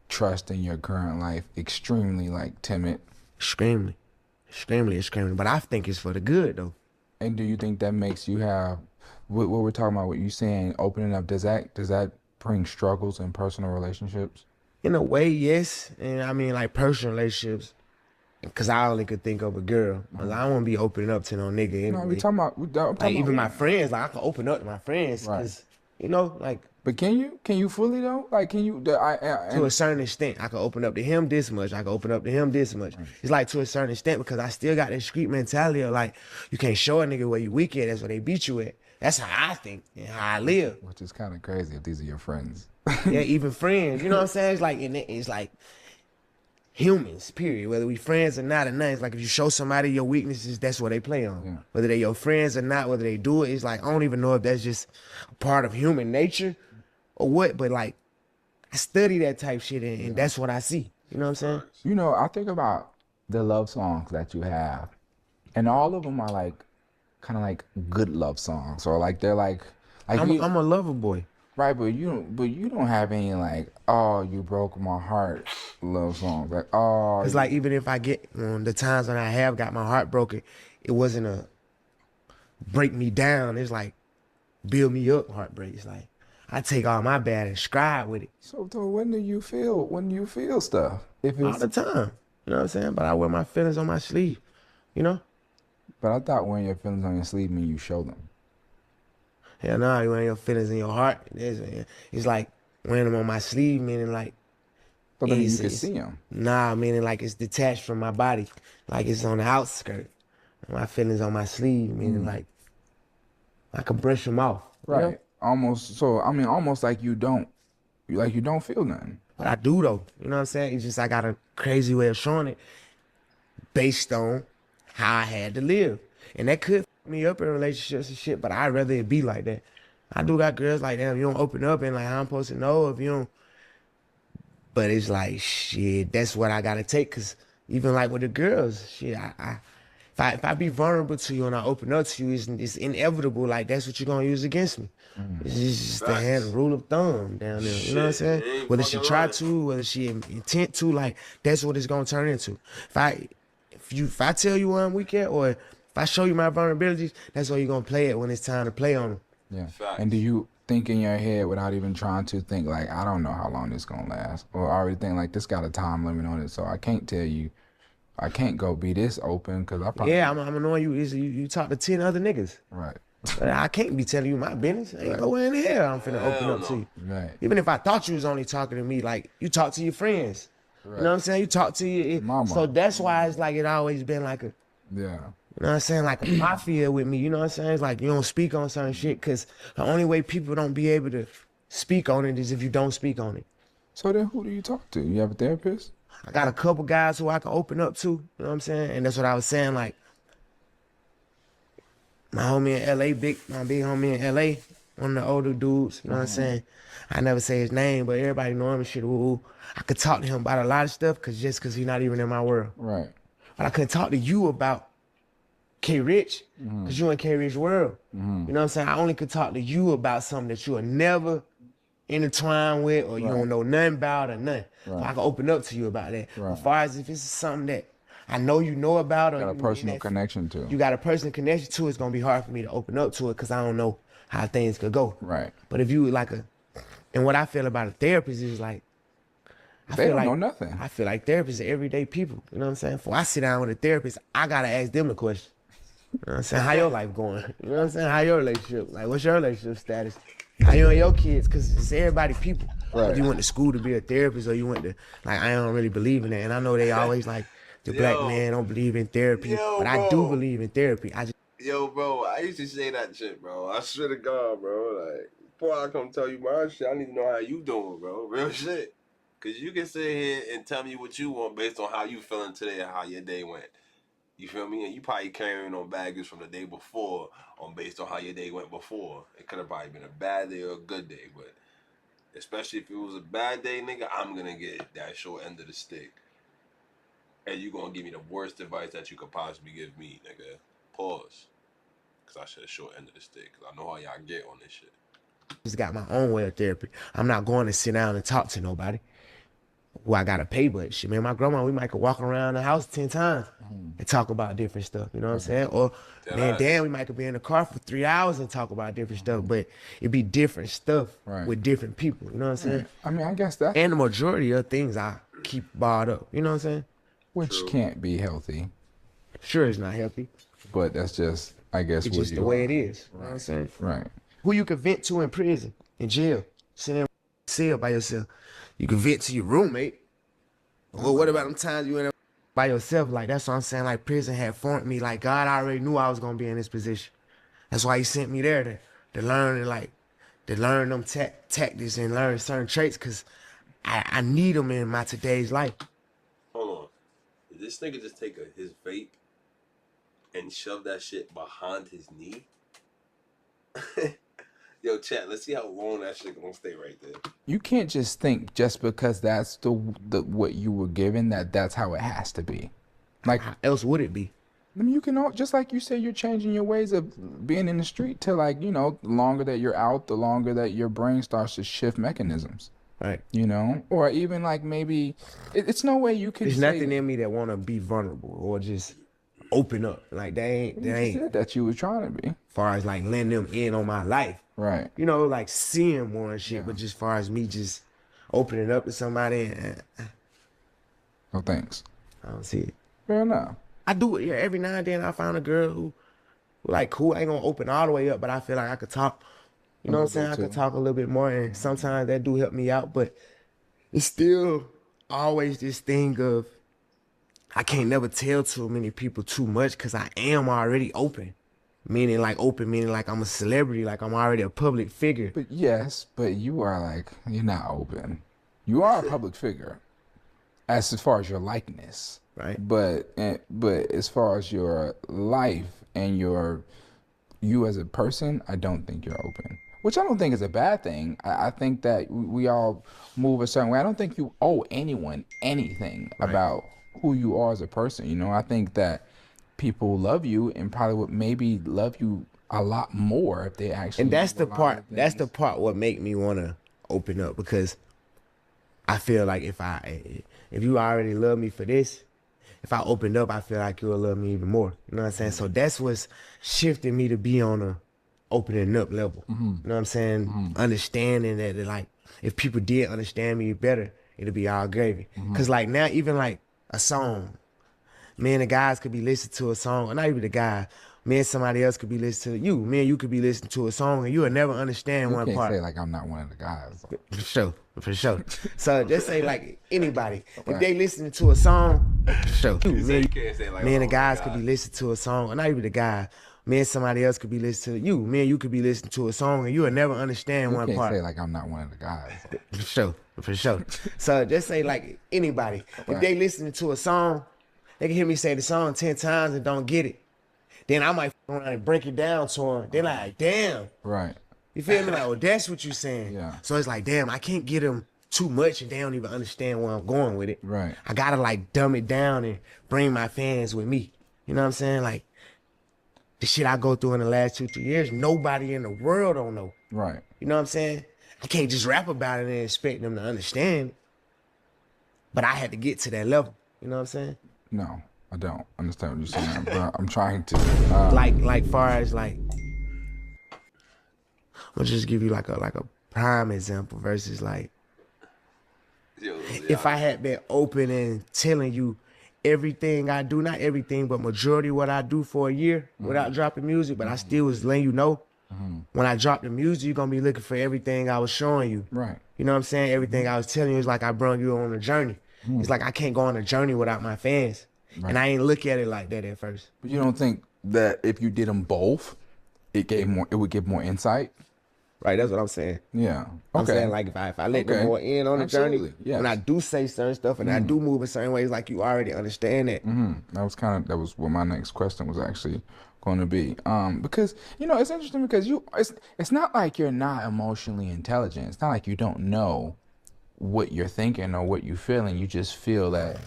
trust in your current life extremely like timid? Extremely. But I think it's for the good though. And do you think that makes you have what we're talking about? What you saying? Opening up, does that bring struggles in personal relationships? In a way, yes. And I mean like personal relationships. Cause I only could think of a girl. I don't want to be opening up to no nigga anyway. No, we talking about. I'm talking like even about, my friends. Like I can open up to my friends. Right. Cause you know, like. But can you fully though? Like can you? To a certain extent, I can open up to him this much. I can open up to him this much. It's like to a certain extent because I still got that street mentality of like you can't show a nigga where you weak at. That's where they beat you at. That's how I think and how I live. Which is kind of crazy if these are your friends. Yeah, even friends. You know what I'm saying? It's like humans, period. Whether we friends or not, it's like if you show somebody your weaknesses, that's what they play on. Yeah. Whether they your friends or not, whether they do it, it's like I don't even know if that's just a part of human nature or what. But like I study that type shit and that's what I see. You know what I'm saying? You know, I think about the love songs that you have, and all of them are like kind of like good love songs, or like they're like I'm a lover boy. Right, but you don't have any like, oh, you broke my heart love songs. Like, oh, it's like even if I get the times when I have got my heart broken, it wasn't a break me down. It's like build me up heartbreak. It's like I take all my bad and scribe with it. So when do you feel stuff? If it's all the time. You know what I'm saying? But I wear my feelings on my sleeve, you know? But I thought wearing your feelings on your sleeve mean you show them. Hell no, you wearing your feelings in your heart. It's like wearing them on my sleeve, meaning like. But then you can see them. Nah, meaning like it's detached from my body. Like it's on the outskirt. My feelings on my sleeve, meaning like I can brush them off. Right. You know? Almost like you don't feel nothing. But I do though. You know what I'm saying? It's just I got a crazy way of showing it based on how I had to live. And that could me up in relationships and shit, but I'd rather it be like that. I do got girls like, damn, you don't open up and like I'm supposed to know if you don't. But it's like, shit, that's what I gotta take. Cause even like with the girls, shit, if I be vulnerable to you and I open up to you, it's inevitable. Like that's what you're gonna use against me. It's just the rule of thumb down there. You know what I'm saying? Whether she try to, whether she intent to, like that's what it's gonna turn into. If I tell you where I'm weak at, or if I show you my vulnerabilities, that's why you're gonna play it when it's time to play on them. Yeah. Facts. And do you think in your head without even trying to think like, I don't know how long this gonna last, or already think like this got a time limit on it, so I can't tell you, I can't go be this open because I probably I'm annoying you. You talk to 10 other niggas. Right. But I can't be telling you my business. Ain't nowhere in the hell I'm finna open up to you. Right. Even if I thought you was only talking to me, like you talk to your friends. Right. You know what I'm saying? You talk to your Mama. So that's why it's like it always been like a. Yeah. You know what I'm saying? Like a mafia with me. You know what I'm saying? It's like you don't speak on certain shit because the only way people don't be able to speak on it is if you don't speak on it. So then who do you talk to? You have a therapist? I got a couple guys who I can open up to, you know what I'm saying? And that's what I was saying, like, my homie in LA, my big homie in LA, one of the older dudes, you know what I'm saying? I never say his name, but everybody know him and shit. Ooh. I could talk to him about a lot of stuff just cause he's not even in my world. Right. But I couldn't talk to you about K Rich, cause you in K Rich world. You know what I'm saying? I only could talk to you about something that you will never intertwine with or you don't know nothing about or nothing. So I can open up to you about that. As far as if it's something that I know you know about or Got a personal connection to. You got a personal connection to, it's gonna be hard for me to open up to it because I don't know how things could go. Right. But if you like and what I feel about a therapist is like, They don't know nothing. I feel like therapists are everyday people. You know what I'm saying? Before I sit down with a therapist, I gotta ask them the question. You know what I'm saying? How your life going? You know what I'm saying? How your relationship? Like, what's your relationship status? How you and your kids? Cause it's everybody people. Right. If you went to school to be a therapist or you went to, like, I don't really believe in that. And I know they always like, the black man don't believe in therapy. But I do believe in therapy. Yo, bro, I used to say that shit, bro. I swear to God, bro. Like, before I come tell you my shit, I need to know how you doing, bro. Real shit. Because you can sit here and tell me what you want based on how you feeling today and how your day went. You feel me? And you probably carrying on baggage from the day before based on how your day went before. It could have probably been a bad day or a good day. But especially if it was a bad day, nigga, I'm going to get that short end of the stick. And you going to give me the worst advice that you could possibly give me, nigga. Pause. Because I said short end of the stick. Because I know how y'all get on this shit. Just got my own way of therapy. I'm not going to sit down and talk to nobody who I gotta pay, but shit, man, my grandma, we might could walk around the house 10 times and talk about different stuff, you know what I'm saying? Or man, damn, we might could be in the car for 3 hours and talk about different stuff, but it'd be different stuff with different people, you know what I'm saying? I mean, I guess that. And the majority of things I keep barred up, you know what I'm saying? Which can't be healthy. Sure, it's not healthy. But that's just, I guess, it's just the way it is, you know what I'm saying? Right. Who you can vent to in prison, in jail, sitting in a cell by yourself. You can vent to your roommate. Well, what about them times you in there by yourself? Like, that's what I'm saying. Like, prison had formed me. Like, God already knew I was going to be in this position. That's why he sent me there to learn and, to learn them tactics and learn certain traits because I need them in my today's life. Hold on. Did this nigga just take his vape and shove that shit behind his knee? Yo, chat, let's see how long that shit gonna stay right there. You can't just think just because that's the what you were given that's how it has to be. Like, how else would it be? I mean, you can just like you said, you're changing your ways of being in the street to, like, you know, the longer that you're out, the longer that your brain starts to shift mechanisms. Right. You know, or even like maybe it's no way you can. There's nothing in me that want to be vulnerable or just open up. Like, that ain't said that you were trying to be. As far as like letting them in on my life. Right. You know, like seeing more and shit, but just far as me just opening up to somebody and no thanks. I don't see it. Fair enough. I do it, yeah. Every now and then I find a girl who like cool. I ain't gonna open all the way up, but I feel like I could talk. You know what I'm saying? I could talk a little bit more, and sometimes that do help me out, but it's still always this thing of I can't never tell too many people too much because I am already open. Meaning like I'm a celebrity, like I'm already a public figure. But yes, but you are like, you're not open. You are a public figure as far as your likeness. Right. But as far as your life and you as a person, I don't think you're open. Which I don't think is a bad thing. I think that we all move a certain way. I don't think you owe anyone anything about who you are as a person. You know, I think that people love you and probably would maybe love you a lot more if they actually. And that's the part. That's the part what make me want to open up, because I feel like if you already love me for this, if I opened up, I feel like you'll love me even more. You know what I'm saying? So that's what's shifting me to be on a opening up level. You know what I'm saying? Understanding that like if people did understand me better, it'll be all gravy. Cause like now, even like a song. Me and the guys could be listening to a song, or not even the guy. Me and somebody else could be listening to you. Me and you could be listening to a song, and you will never understand one can't part. Say like I'm not one of the guys. For sure. So just say like anybody. If they listening to a song, for sure. Me and the guys could be listening to a song, or not even the guy. Me and somebody else could be listening to you. Me and you could be listening to a song, and you would never understand You one can't part. say like I'm not one of the guys. For sure. So just say like anybody. If they listening to a song, they can hear me say the song 10 times and don't get it. Then I might f around and break it down to them. They're like, damn. Right. You feel me? Like, well, that's what you saying. Yeah. So it's like, damn, I can't get them too much and they don't even understand where I'm going with it. Right. I gotta like dumb it down and bring my fans with me. You know what I'm saying? Like the shit I go through in the last 2-3 years, nobody in the world don't know. Right. You know what I'm saying? I can't just rap about it and expect them to understand. But I had to get to that level. You know what I'm saying? No, I don't understand what you're saying, but I'm trying to. Like far as like, I'll just give you like a prime example versus like, if I had been open and telling you everything I do, not everything, but majority what I do for a year without dropping music, but I still was letting you know, when I drop the music, you're gonna be looking for everything I was showing you. Right. You know what I'm saying? Everything I was telling you is like I brought you on a journey. It's like I can't go on a journey without my fans. Right. And I ain't look at it like that at first. But you don't think that if you did them both, it would give more insight? Right, that's what I'm saying. Yeah. I'm Okay. saying like if I let Okay. them more in on the journey, Absolutely, yes. when I do say certain stuff and I do move in certain ways, like you already understand that. That was what my next question was actually going to be. Because it's interesting because it's not like you're not emotionally intelligent. It's not like you don't know what you're thinking or what you're feeling. You just feel that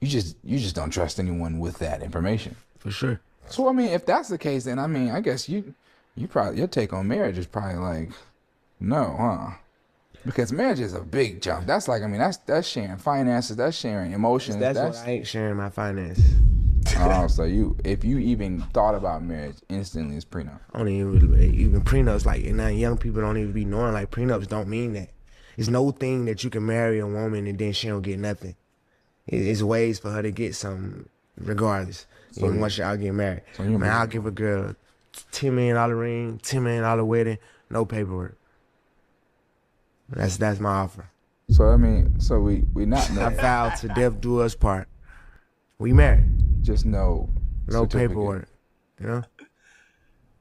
you just don't trust anyone with that information. For sure. So I mean, if that's the case, then I mean, I guess you probably, your take on marriage is probably like, no, huh? Because marriage is a big jump. That's like, I mean, that's sharing finances, that's sharing emotions. That's what I ain't sharing my finances. Oh, so if you even thought about marriage, instantly it's prenup. I don't even prenups, like, and now young people don't even be knowing, like, prenups don't mean that. It's no thing that you can marry a woman and then she don't get nothing. It's ways for her to get something regardless. So even once y'all get married. So I'll give a girl $10 million ring, $10 million wedding, no paperwork. That's my offer. So I mean, we not I vowed to death do us part. We married. Just no paperwork, you know.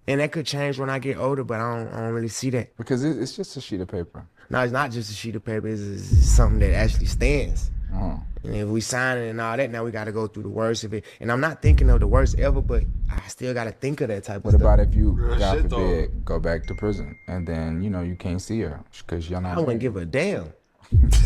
And that could change when I get older, but I don't really see that. Because it's just a sheet of paper. No, it's not just a sheet of paper. It's something that actually stands. And if we sign it and all that, now we got to go through the worst of it. And I'm not thinking of the worst ever, but I still got to think of that type of stuff. What about if you, God forbid, go back to prison and then, you can't see her because you're not. I wouldn't give a damn.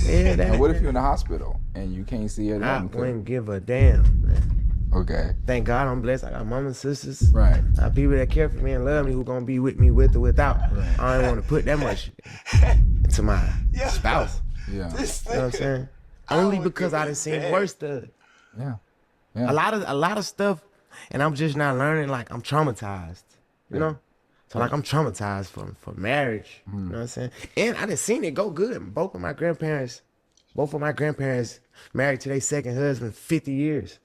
Yeah, and what if you're in the hospital and you can't see her? I wouldn't give a damn, man. Okay. Thank God I'm blessed. I got mama and sisters. Right. I have people that care for me and love me who gonna be with me with or without. Right. I don't want to put that much into my spouse. Yeah. You know what I'm saying? Only because I done seen worse stuff. Yeah. A lot of stuff, and I'm just not learning. Like I'm traumatized. You know. So like I'm traumatized for marriage. You know what I'm saying? And I done seen it go good. Both of my grandparents married to their second husband 50 years.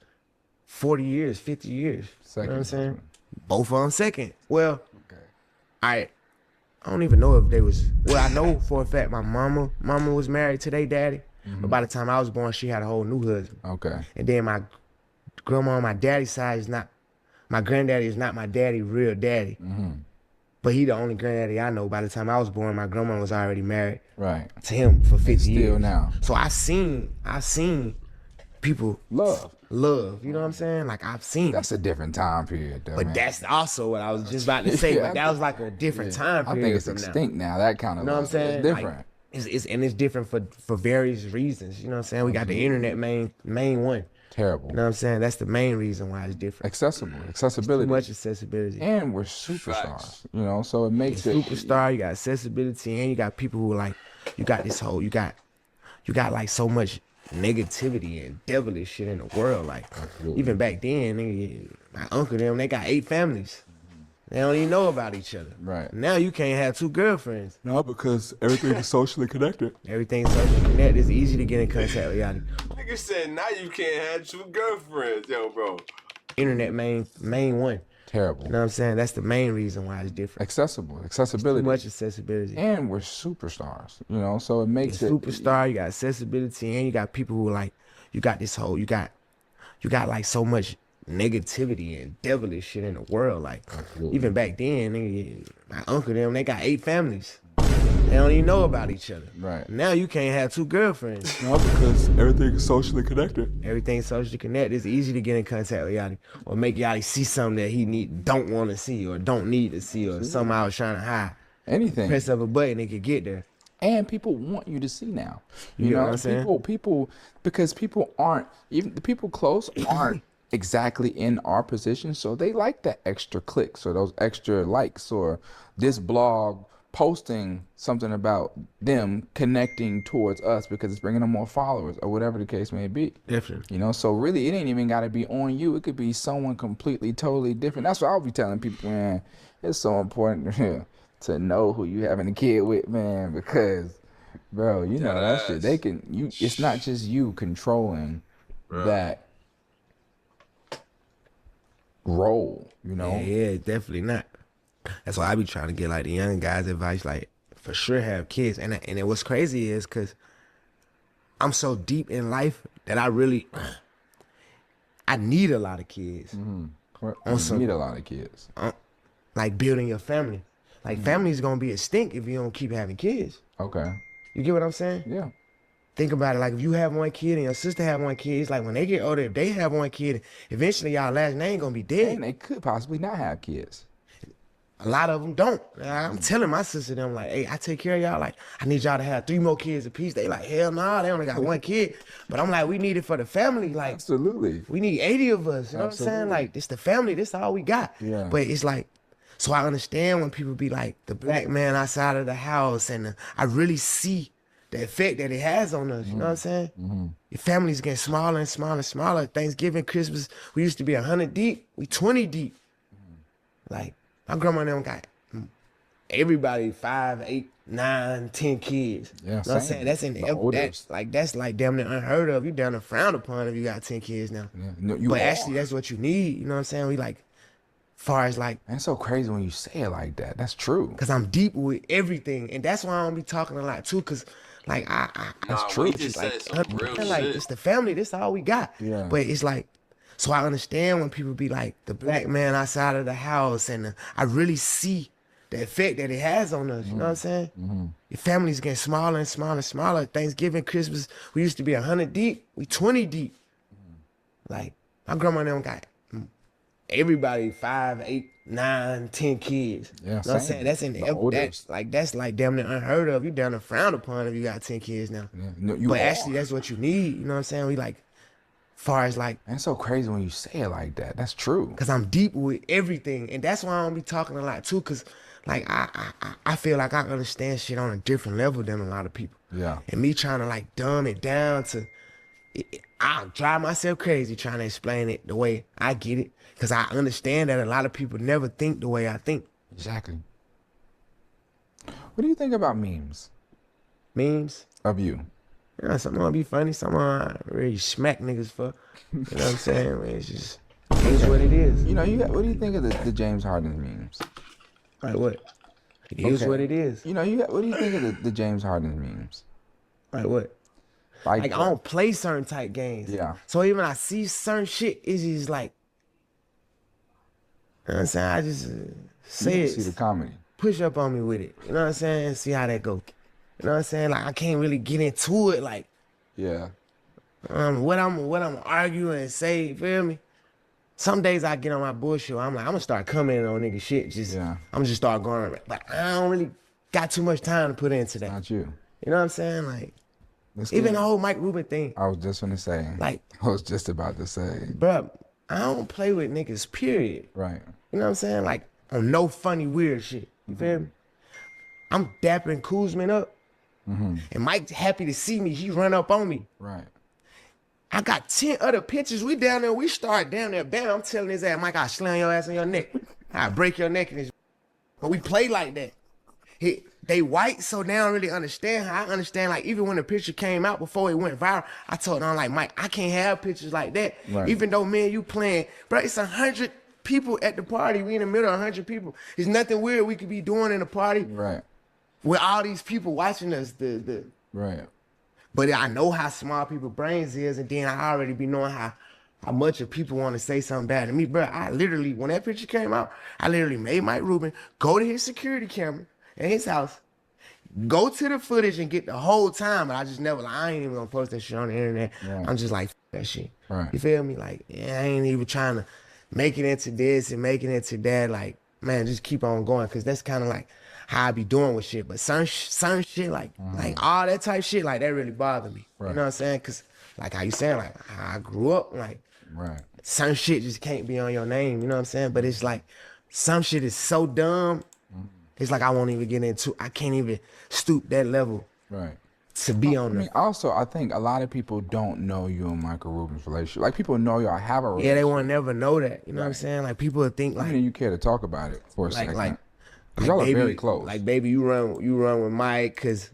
40 years, 50 years. Second. You know what I'm saying? Both of them second. Well, I don't even know if they was, well, I know for a fact my mama was married to their daddy. But by the time I was born, she had a whole new husband. Okay. And then my grandma on my daddy's side is not, my granddaddy is not my daddy, real daddy. But he the only granddaddy I know. By the time I was born, my grandma was already married to him for 50 years. Still now. So I seen people love. You know what I'm saying? Like I've seen. That's a different time period, though. But man. That's also what I was just about to say. But that was like a different time period. I think it's extinct now. That kind of. You know what I'm saying? It's different. Like, it's different for various reasons. You know what I'm saying? We got the internet main one. Terrible. You know what I'm saying? That's the main reason why it's different. Accessibility. Too much accessibility. And we're superstars. So it makes it. Superstar, you got accessibility, and you got people who like, you got this whole, you got like so much negativity and devilish shit in the world. Like, even back then, nigga, my uncle them, they got 8 families. They don't even know about each other. Right. Now you can't have 2 girlfriends. No, because everything is socially connected. Everything's socially connected. It's easy to get in contact with Yachty. Nigga said now you can't have 2 girlfriends, yo, bro. Internet main one. Terrible. You know what I'm saying? That's the main reason why it's different. Accessibility. Too much accessibility. And we're superstars, so it makes it. Superstar, you got accessibility, and you got people who like, you got this whole, you got like so much negativity and devilish shit in the world. Like, even back then, nigga, my uncle them, they got 8 families. They don't even know about each other. Right. Now you can't have 2 girlfriends. No, because everything is socially connected. Everything's socially connected. It's easy to get in contact with Yachty or make Yachty see something that he don't want to see or don't need to see or somehow trying to hide. Anything. Press of a button, it could get there. And people want you to see now. You know know what I'm saying? people, because people aren't, even the people close aren't exactly in our position. So they like that extra clicks or those extra likes or this blog posting something about them connecting towards us because it's bringing them more followers or whatever the case may be. Definitely. You know, so really it ain't even got to be on you. It could be someone completely, totally different. That's what I'll be telling people, man. It's so important to know who you having a kid with, man, because, bro, you know that shit. They can, it's not just you controlling that role, you know? Yeah, definitely not. That's why I be trying to get like the young guys advice, like for sure have kids. And what's crazy is because I'm so deep in life that I need a lot of kids. You need a lot of kids. Like building your family. Like family's gonna be extinct if you don't keep having kids. Okay. You get what I'm saying? Yeah. Think about it. Like if you have one kid and your sister have one kid, it's like when they get older, if they have one kid, eventually y'all last name gonna be dead. And they could possibly not have kids. A lot of them don't. I'm telling my sister them like, hey, I take care of y'all. Like, I need y'all to have 3 more kids apiece. They like, hell nah, they only got 1 kid. But I'm like, we need it for the family. Like, absolutely. We need 80 of us. You know what I'm saying? Like, it's the family. This all we got. Yeah. But it's like, so I understand when people be like, the black man outside of the house. And I really see the effect that it has on us. You know what I'm saying? Your family's getting smaller and smaller and smaller. Thanksgiving, Christmas, we used to be 100 deep. We 20 deep. Like, my grandma and them got everybody 5, 8, 9, 10 kids. Yeah, you know what I'm saying? That's that's like damn near unheard of. You damn near frowned upon if you got 10 kids now. Yeah. No, but actually, that's what you need. You know what I'm saying? We like, far as like. That's so crazy when you say it like that. That's true. Cause I'm deep with everything, and that's why I don't be talking a lot too. Cause like that's true. Just like, said some real like shit. it's the family. This all we got. Yeah. But it's like. So I understand when people be like, the black man outside of the house, and I really see the effect that it has on us. You know what I'm saying? Your family's getting smaller and smaller and smaller. Thanksgiving, Christmas, we used to be 100 deep. We 20 deep. Like, my grandma and them got everybody 5, 8, 9, 10 kids. Yeah, you know what I'm saying? That's that's like damn near unheard of. You damn near frowned upon if you got 10 kids now. Yeah. No, but actually, that's what you need. You know what I'm saying? We like, far as like. That's so crazy when you say it like that. That's true. Cause I'm deep with everything, and that's why I don't be talking a lot too. Cause like I feel like I understand shit on a different level than a lot of people. Yeah. And me trying to like dumb it down to, I drive myself crazy trying to explain it the way I get it. Cause I understand that a lot of people never think the way I think. Exactly. What do you think about memes? Memes Of you? Yeah, some of them be funny, some of them I really smack niggas for. You know what I'm saying? Man, it's what it is. You know, what do you think of the James Harden memes? Like what? It is what it is. You know, what do you think of the James Harden memes? Like what? Like I don't play certain type games. Yeah. So even I see certain shit, it's just like, you know what I'm saying? I just say it. See the comedy. Push up on me with it. You know what I'm saying? See how that go. You know what I'm saying? Like I can't really get into it. Like, yeah. What I'm arguing and say. You feel me? Some days I get on my bullshit. I'm like, I'm gonna start commenting on nigga shit. I'm just start going. But I don't really got too much time to put into that. Not you. You know what I'm saying? Like, even the whole Mike Rubin thing. I was just gonna say. Like, I was just about to say. Bruh, I don't play with niggas. Period. Right. You know what I'm saying? Like on no funny weird shit. You feel me? I'm dapping Kuzman up. And Mike happy to see me. He run up on me. Right. I got 10 other pictures. We down there. We start down there. Bam, I'm telling his ass, Mike, I'll slam your ass on your neck. I'll break your neck. But we play like that. They white, so they don't really understand how I understand. Like, even when the picture came out before it went viral, I told them, like, Mike, I can't have pictures like that. Right. Even though me and you playing, bro, it's 100 people at the party. We in the middle of 100 people. There's nothing weird we could be doing in a party. Right. With all these people watching us. Right. But I know how small people's brains is, and then I already be knowing how how much of people want to say something bad to me, bro. I literally, when that picture came out, I literally made Mike Rubin go to his security camera at his house, go to the footage and get the whole time. But I just never, like, I ain't even gonna post that shit on the internet. Right. I'm just like, that shit. Right. You feel me? Like, yeah, I ain't even trying to make it into this and make it into that. Like, man, just keep on going, because that's kind of like how I be doing with shit. But some shit, like all that type shit, like, that really bothered me. Right. You know what I'm saying? Because, like how you saying, like, how I grew up, like, Right. some shit just can't be on your name. You know what I'm saying? But it's like, some shit is so dumb. It's like I won't even get into. I can't even stoop that level. Right. To be on I mean, also, I think a lot of people don't know you and Michael Rubin's relationship. Like, people know y'all have a relationship. Yeah, they won't never know that. You know what I'm saying? Like, people would think, like, I mean, you care to talk about it for a second. Because y'all are baby, very close. Like, baby, you run with Mike, because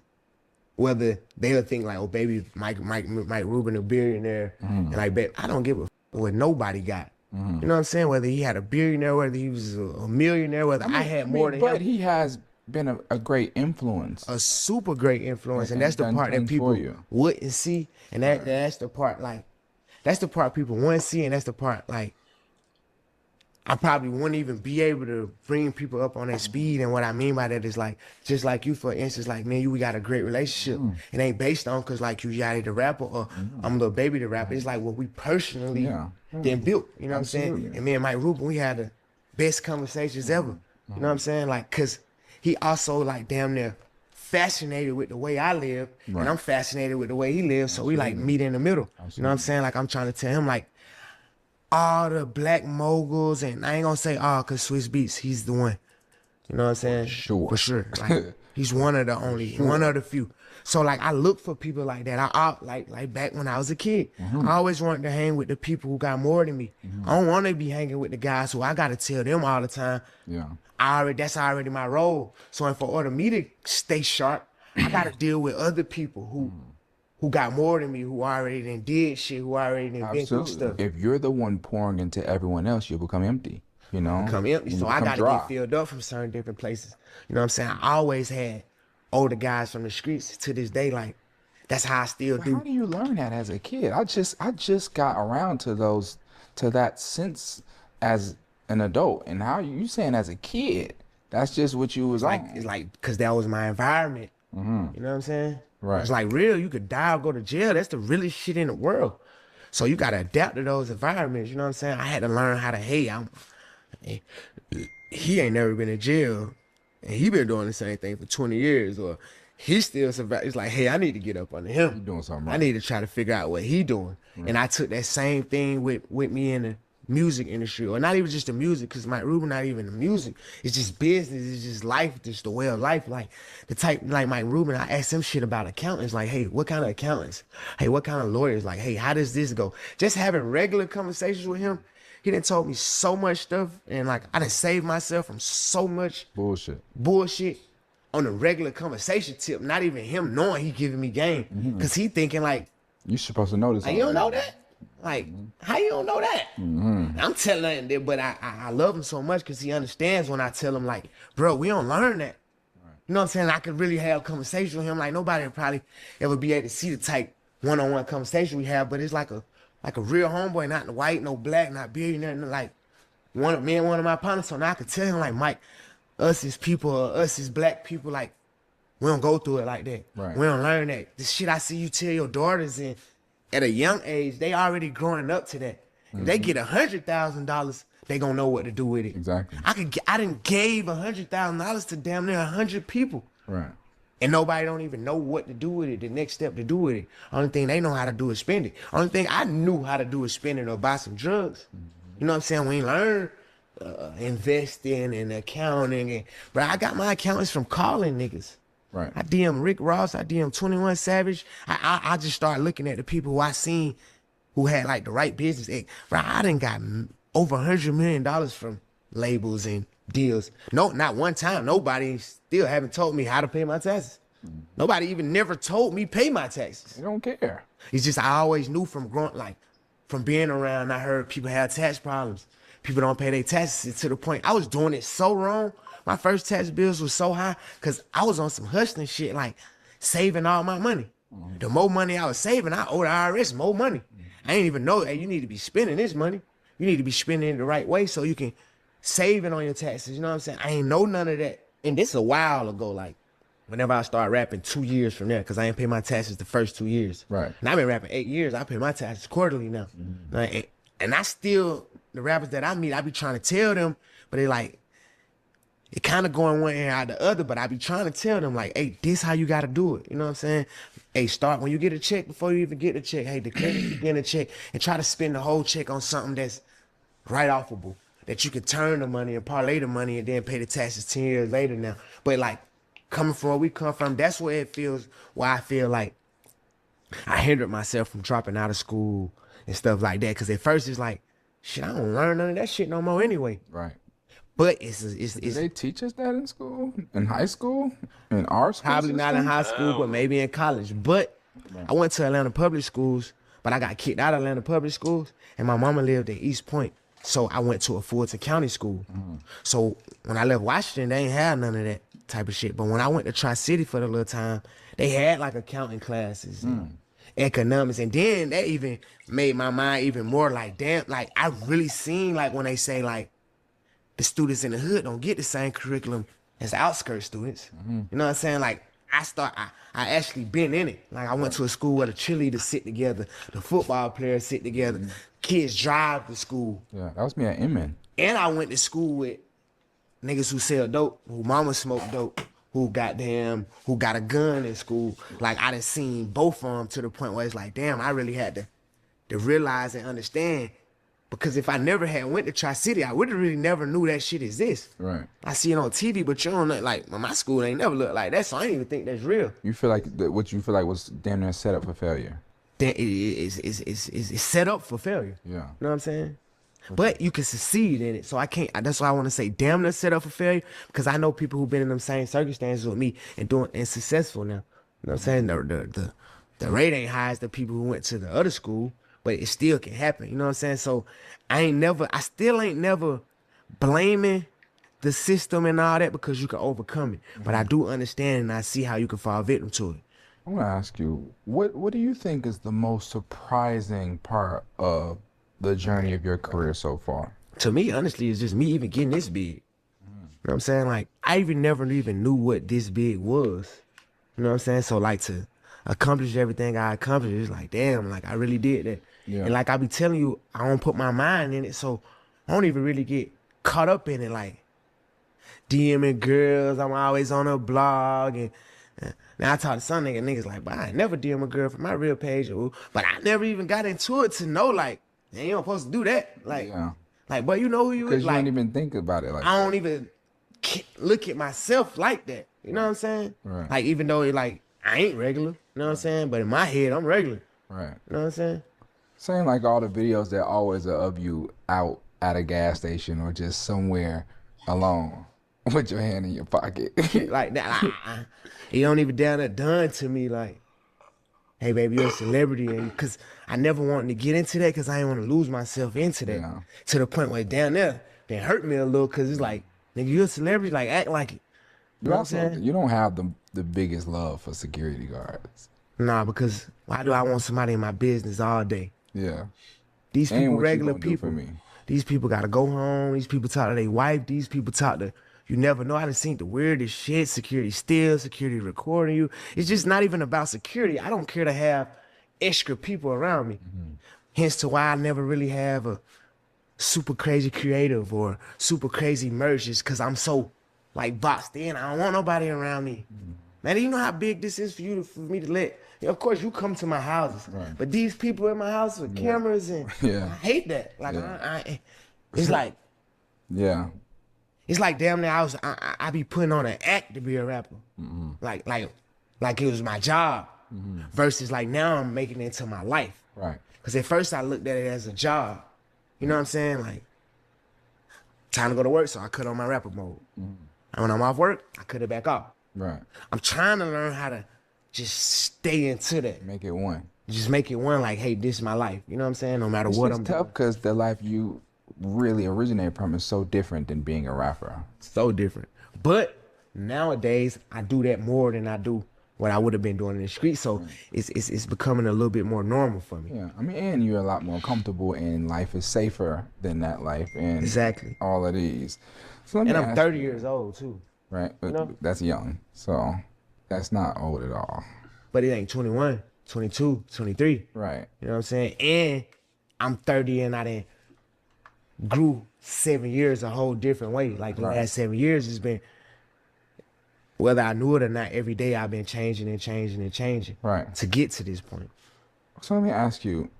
whether they'll think like, oh, baby, Mike Rubin a billionaire, and like, babe, I don't give a what nobody got. You know what I'm saying? Whether he had a billionaire, whether he was a millionaire, whether I had more than him. But he has been a great influence. A super great influence, and that's the part that people wouldn't see, and that's the part, like, that's the part people wouldn't see, and that's the part, like, I probably wouldn't even be able to bring people up on that speed. And what I mean by that is, like, just like you, for instance, like, man, we got a great relationship. It ain't based on because, like, you Yachty the rapper or I'm Lil Baby the rapper. It's like what we personally then built. You know what I'm saying? And me and Mike Rubin, we had the best conversations ever. You know what I'm saying? Like, because he also, like, damn near fascinated with the way I live, and I'm fascinated with the way he lives. So we, like, meet in the middle. You know what I'm saying? Like, I'm trying to tell him, like, all the black moguls, and I ain't gonna say all, because Swiss Beats, he's the one. You know what I'm saying? Sure. For sure. Like, he's one of the only, one of the few. So, like, I look for people like that. I like back when I was a kid, I always wanted to hang with the people who got more than me. I don't want to be hanging with the guys who I gotta tell them all the time. Yeah. That's already my role. So, for order me to stay sharp, I gotta deal with other people who got more than me, who already done did shit, who already done been through stuff. If you're the one pouring into everyone else, you'll become empty, you know? Become empty. So I gotta get filled up from certain different places. You know what I'm saying? I always had older guys from the streets to this day. Like, that's how I still do. How do you learn that as a kid? I just got around to that sense as an adult. And how you saying as a kid, that's just what you was like, on. it's like, because that was my environment. You know what I'm saying? Right. It's like, real, you could die or go to jail. That's the realest shit in the world. So you got to adapt to those environments. You know what I'm saying? I had to learn how to, he ain't never been in jail, and he been doing the same thing for 20 years, or he still survived. It's like, hey, I need to get up under him. You doing something right. I need to try to figure out what he doing. Right. And I took that same thing with me in the music industry, or not even just the music, because Mike Rubin not even the music. It's just business. It's just life, just the way of life. Like the type, like Mike Rubin, I asked him shit about accountants. Like, hey, what kind of accountants? Hey, what kind of lawyers? Like, hey, how does this go? Just having regular conversations with him, he done told me so much stuff, and like I done saved myself from so much bullshit on a regular conversation tip. Not even him knowing he giving me game, because he thinking like, you supposed to know this. Like, you don't know that? Like, how you don't know that? I'm telling him, but I love him so much because he understands when I tell him, like, bro, we don't learn that. You know what I'm saying? I could really have a conversation with him. Like, nobody would probably ever be able to see the type one-on-one conversation we have, but it's like a real homeboy, not white, no black, not billionaire, like one of my partners. So now I could tell him, like, Mike, us as people, or us as black people, like, we don't go through it like that. Right. We don't learn that. The shit I see you tell your daughters in, at a young age, they already growing up to that. If they get $100,000, they gonna know what to do with it. Exactly. I done gave $100,000 to damn near 100 people. Right. And nobody don't even know what to do with it, the next step to do with it. Only thing they know how to do is spend it. Only thing I knew how to do is spend it or buy some drugs. You know what I'm saying? We learn investing and accounting. But I got my accountants from calling niggas. Right. I DM Rick Ross, I DM 21 Savage. I just started looking at the people who I seen who had like the right business. Bro, I done got over $100 million from labels and deals. No, not one time. Nobody still haven't told me how to pay my taxes. Nobody even never told me pay my taxes. They don't care. It's just I always knew from growing, like from being around, I heard people have tax problems. People don't pay their taxes, to the point I was doing it so wrong. My first tax bills was so high because I was on some hustling shit, like saving all my money. The more money I was saving, I owed the IRS more money. I ain't even know, hey, you need to be spending this money. You need to be spending it the right way so you can save it on your taxes. You know what I'm saying? I ain't know none of that. And this a while ago, like, whenever I start rapping 2 years from there, because I ain't pay my taxes the first 2 years. Right. And I've been rapping 8 years. I pay my taxes quarterly now. Like, and I still, the rappers that I meet, I be trying to tell them, but they like, it kind of going one ear out the other, but I be trying to tell them, like, hey, this how you got to do it. You know what I'm saying? Hey, start when you get a check, before you even get the check, hey, declare that you get a check and try to spend the whole check on something that's write-offable, that you can turn the money and parlay the money and then pay the taxes 10 years later now. But, like, coming from where we come from, that's where it feels, why I feel like I hindered myself from dropping out of school and stuff like that. Because at first it's like, shit, I don't learn none of that shit no more anyway. Right. But Did they teach us that in school? In high school? In our school? Probably not in high school, but maybe in college. But I went to Atlanta public schools, but I got kicked out of Atlanta public schools, and my mama lived at East Point. So I went to a Fulton County school. So when I left Washington, they ain't had none of that type of shit. But when I went to Tri-City for the little time, they had like accounting classes and economics. And then that even made my mind even more like, damn, like I really seen like when they say like, the students in the hood don't get the same curriculum as the outskirts students. You know what I'm saying? Like I actually been in it. Like I went to a school where the cheerleaders sit together, the football players sit together, kids drive to school. Yeah, that was me at Inman. And I went to school with niggas who sell dope, who mama smoke dope, who got a gun in school. Like I done seen both of them to the point where it's like, damn, I really had to realize and understand. Because if I never had went to Tri-City, I would have really never knew that shit exists. Right. I see it on TV, but you don't know, like, my school ain't never looked like that, so I didn't even think that's real. You feel like what you feel like was damn near set up for failure. Then it's set up for failure. Yeah. You know what I'm saying? But you can succeed in it. So that's why I want to say damn near set up for failure, because I know people who've been in them same circumstances with me and successful now. You know what I'm saying? The rate ain't high as the people who went to the other school, but it still can happen. You know what I'm saying? So I still ain't never blaming the system and all that, because you can overcome it. But I do understand and I see how you can fall victim to it. I want to ask you, what do you think is the most surprising part of the journey of your career so far? To me, honestly, it's just me even getting this big. You know what I'm saying? Like, I never even knew what this big was. You know what I'm saying? So, like, to accomplish everything I accomplished, it's like, damn, like, I really did that. Yeah. And like I be telling you, I don't put my mind in it, so I don't even really get caught up in it. Like, DMing girls, I'm always on a blog, and now I talk to some niggas like, but I ain't never DM a girl from my real page, but I never even got into it to know, like, man, you don't supposed to do that. Like, like, but you know who you is. Because you like, don't even think about it like I don't even look at myself like that. You know what I'm saying? Right. Like, even though it like, I ain't regular, you know what I'm saying? But in my head, I'm regular. Right. You know what I'm saying? Saying like all the videos that always are of you out at a gas station or just somewhere alone with your hand in your pocket. Like that. It don't even down there done to me like, hey baby, you're a celebrity, and because I never wanted to get into that because I didn't want to lose myself into that. Yeah. To the point where down there, they hurt me a little because it's like, nigga, you're a celebrity, like act like it. You know what I'm saying? You don't have the biggest love for security guards. Nah, because why do I want somebody in my business all day? Yeah. These people, regular people. These people gotta go home. These people talk to their wife. These people talk to, you never know. I done seen the weirdest shit. Security still, security recording you. It's just not even about security. I don't care to have extra people around me. Hence to why I never really have a super crazy creative or super crazy merch, is because I'm so like boxed in. I don't want nobody around me. Man, you know how big this is for me to let. Of course, you come to my houses, but these people in my house with cameras and I hate that. Like, it's like, it's like damn near I be putting on an act to be a rapper, like it was my job, versus like now I'm making it into my life. Right. Because at first I looked at it as a job. You know what I'm saying? Like, time to go to work, so I cut on my rapper mode. And when I'm off work, I cut it back off. Right. I'm trying to learn how to just stay into that. Make it one. Just make it one, like, hey, this is my life. You know what I'm saying? No matter what I'm doing. It's tough because the life you really originate from is so different than being a rapper. So different. But nowadays, I do that more than I do what I would have been doing in the street. So it's becoming a little bit more normal for me. Yeah, I mean, and you're a lot more comfortable, and life is safer than that life, and Exactly. all of these. So let me And I'm ask 30 you, years old too. right? But know? that's young, so that's not old at all. But it ain't 21, 22, 23. Right. You know what I'm saying? And I'm 30 and I done grew 7 years a whole different way. Like the last 7 years has been, whether I knew it or not, every day I've been changing and changing and changing. Right. To get to this point. So let me ask you,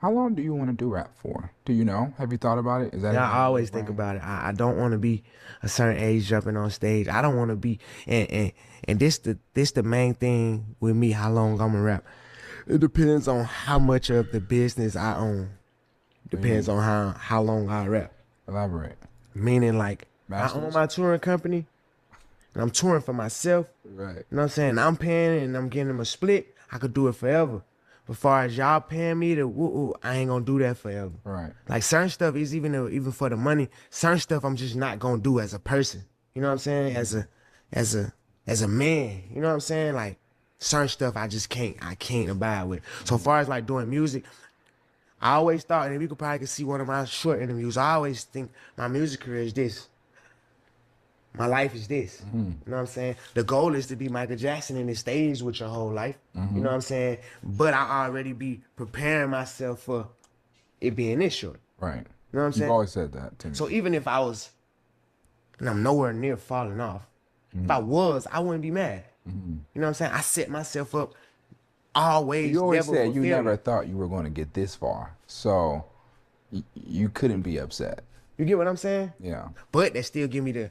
how long do you want to do rap for? Do you know? Have you thought about it? Is that? Yeah, I always think about it. I don't want to be a certain age jumping on stage. I don't want to be, and this the main thing with me, how long I'm gonna rap. It depends on how much of the business I own. Depends on how long I rap. Elaborate. Meaning like, Masters? I own my touring company, and I'm touring for myself. Right. You know what I'm saying? I'm paying and I'm getting them a split. I could do it forever. But far as y'all paying me to woo, I ain't gonna do that forever. Right. Like certain stuff is even for the money. Certain stuff I'm just not gonna do as a person. You know what I'm saying? As a man. You know what I'm saying? Like certain stuff I can't abide with. So far as like doing music, I always thought, and you could probably see one of my short interviews, I always think my music career is this. My life is this. You know what I'm saying? The goal is to be Michael Jackson and it stays with your whole life. You know what I'm saying? But I already be preparing myself for it being this short. Right. You know what I'm saying? You've always said that to me. So even if I was, and I'm nowhere near falling off, if I was, I wouldn't be mad. You know what I'm saying? I set myself up always. You always never said you fulfill never it. thought you were going to get this far. So you couldn't be upset. You get what I'm saying? Yeah. But that still give me the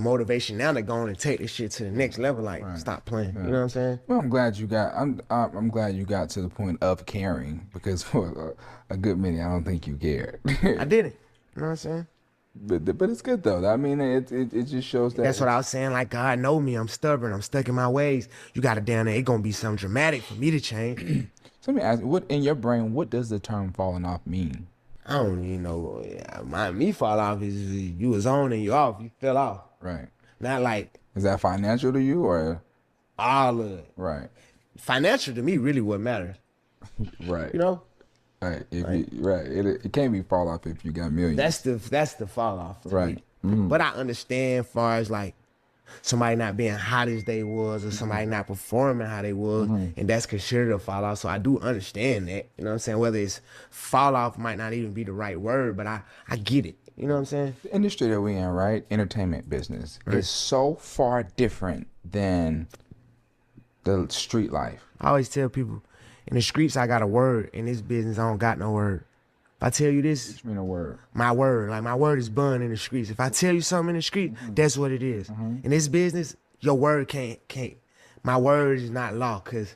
motivation now to go on and take this shit to the next level. Like, stop playing. You know what I'm saying? Well, I'm glad you got to the point of caring, because for a good minute I don't think you cared. I didn't. You know what I'm saying? But it's good though. I mean, it just shows that. That's what I was saying. Like, God know me. I'm stubborn. I'm stuck in my ways. You got to down there. It gonna be something dramatic for me to change. So let me ask, what in your brain, what does the term falling off mean? I don't even know. Me fall off is you was on and you off. You fell off. Right. Not like Is that financial to you, or? all of it. Right. Financial to me really what matters. Right. You know? Right. It can't be fall off if you got millions. That's the fall off. Right. But I understand far as like somebody not being hot as they was, or somebody not performing how they was, and that's considered a fall off. So I do understand that. You know what I'm saying? Whether it's fall off might not even be the right word, but I get it. You know what I'm saying? The industry that we in, right? Entertainment business is so far different than the street life. I always tell people, in the streets I got a word. In this business I don't got no word. If I tell you this, I mean, a word. my word, like my word is bun in the streets. If I tell you something in the street, that's what it is. In this business, your word can't. My word is not law, cause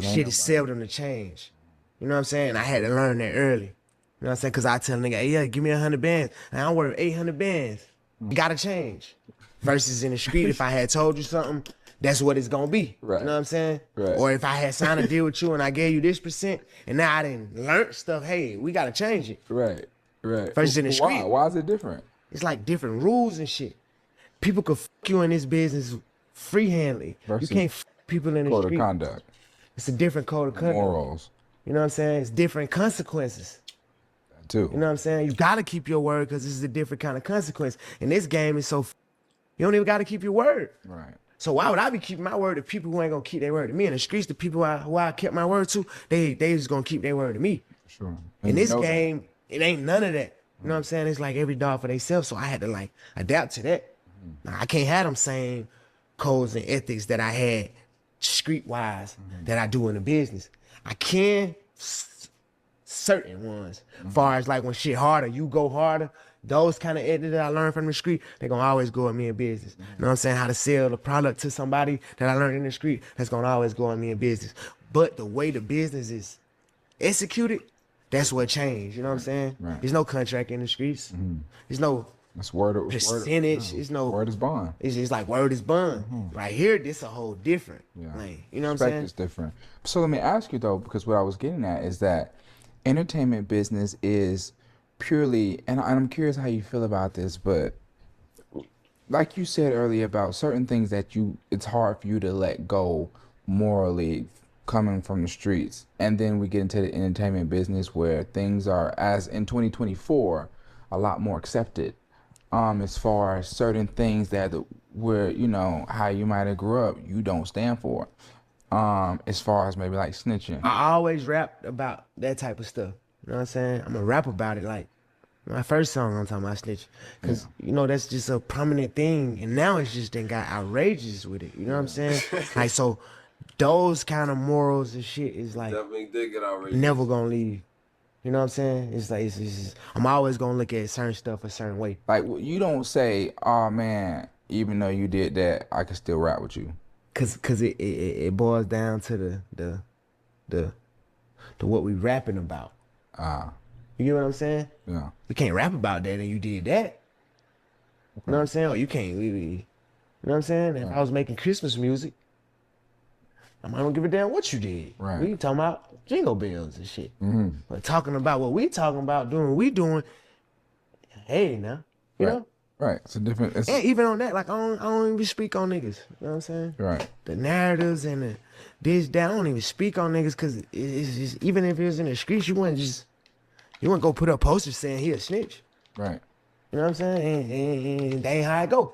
shit is seldom to change. You know what I'm saying? I had to learn that early. You know what I'm saying? Cause I tell a nigga, hey, yeah, give me 100 bands. And I'm worth 800 bands. It gotta change. Versus in the street, if I had told you something, that's what it's gonna be. Right. You know what I'm saying? Right. Or if I had signed a deal with you and I gave you this percent, and now I didn't learn stuff, hey, we gotta change it. Right. Versus in the street. Why is it different? It's like different rules and shit. People could fuck you in this business freehandly. Versus You can't fuck people in the Code of street. conduct, It's a different code of conduct. morals, You know what I'm saying? It's different consequences. too. You know what I'm saying? You gotta keep your word because this is a different kind of consequence. And this game is so you don't even gotta keep your word. Right. So why would I be keeping my word to people who ain't gonna keep their word to me? In the streets, the people who I kept my word to, they just gonna keep their word to me. Sure. In this game, it ain't none of that. You know what I'm saying? It's like every dog for themselves. So I had to like adapt to that. Now, I can't have them same codes and ethics that I had streetwise that I do in the business. I can certain ones. Far as like when shit harder, you go harder. Those kind of ethics that I learned from the street, they gonna always go at me in business. You know what I'm saying? How to sell the product to somebody that I learned in the street, that's gonna always go at me in business. But the way the business is executed, that's what changed. You know what I'm saying? Right. There's no contract in the streets. There's no That's word. percentage. It's no Word is bond. It's just like word is bond. Right here, this a whole different. Yeah. Like, you know what I'm Respect saying? is different. So let me ask you though, because what I was getting at is that entertainment business is purely, and I'm curious how you feel about this, but like you said earlier about certain things that it's hard for you to let go morally coming from the streets. And then we get into the entertainment business where things are, as in 2024, a lot more accepted. As far as certain things that where, you know, how you might have grew up, you don't stand for. As far as maybe like snitching. I always rapped about that type of stuff. You know what I'm saying? I'm gonna rap about it. Like my first song, I'm talking about snitch, cause you know that's just a prominent thing, and now it's just then got outrageous with it. You know what I'm saying? Like so, those kind of morals and shit is like Definitely did get outrageous. never gonna leave. You know what I'm saying? It's like it's just, I'm always gonna look at certain stuff a certain way. Like you don't say, "Oh man, even though you did that, I can still rap with you." Cause it boils down to the what we rapping about. You get what I'm saying? Yeah. We can't rap about that and you did that. You know what I'm saying? Or you can't you know what I'm saying? If I was making Christmas music, I don't give a damn what you did. Right. We talking about jingle bells and shit. But talking about what we talking about, doing what we doing, hey now. You know? Right. It's a different. It's, And even on that, like I don't even speak on niggas. You know what I'm saying? right. The narratives and the this, that, I don't even speak on niggas because it's just, even if it was in the streets, you wouldn't go put up posters saying he a snitch. Right. You know what I'm saying? And that ain't how it go.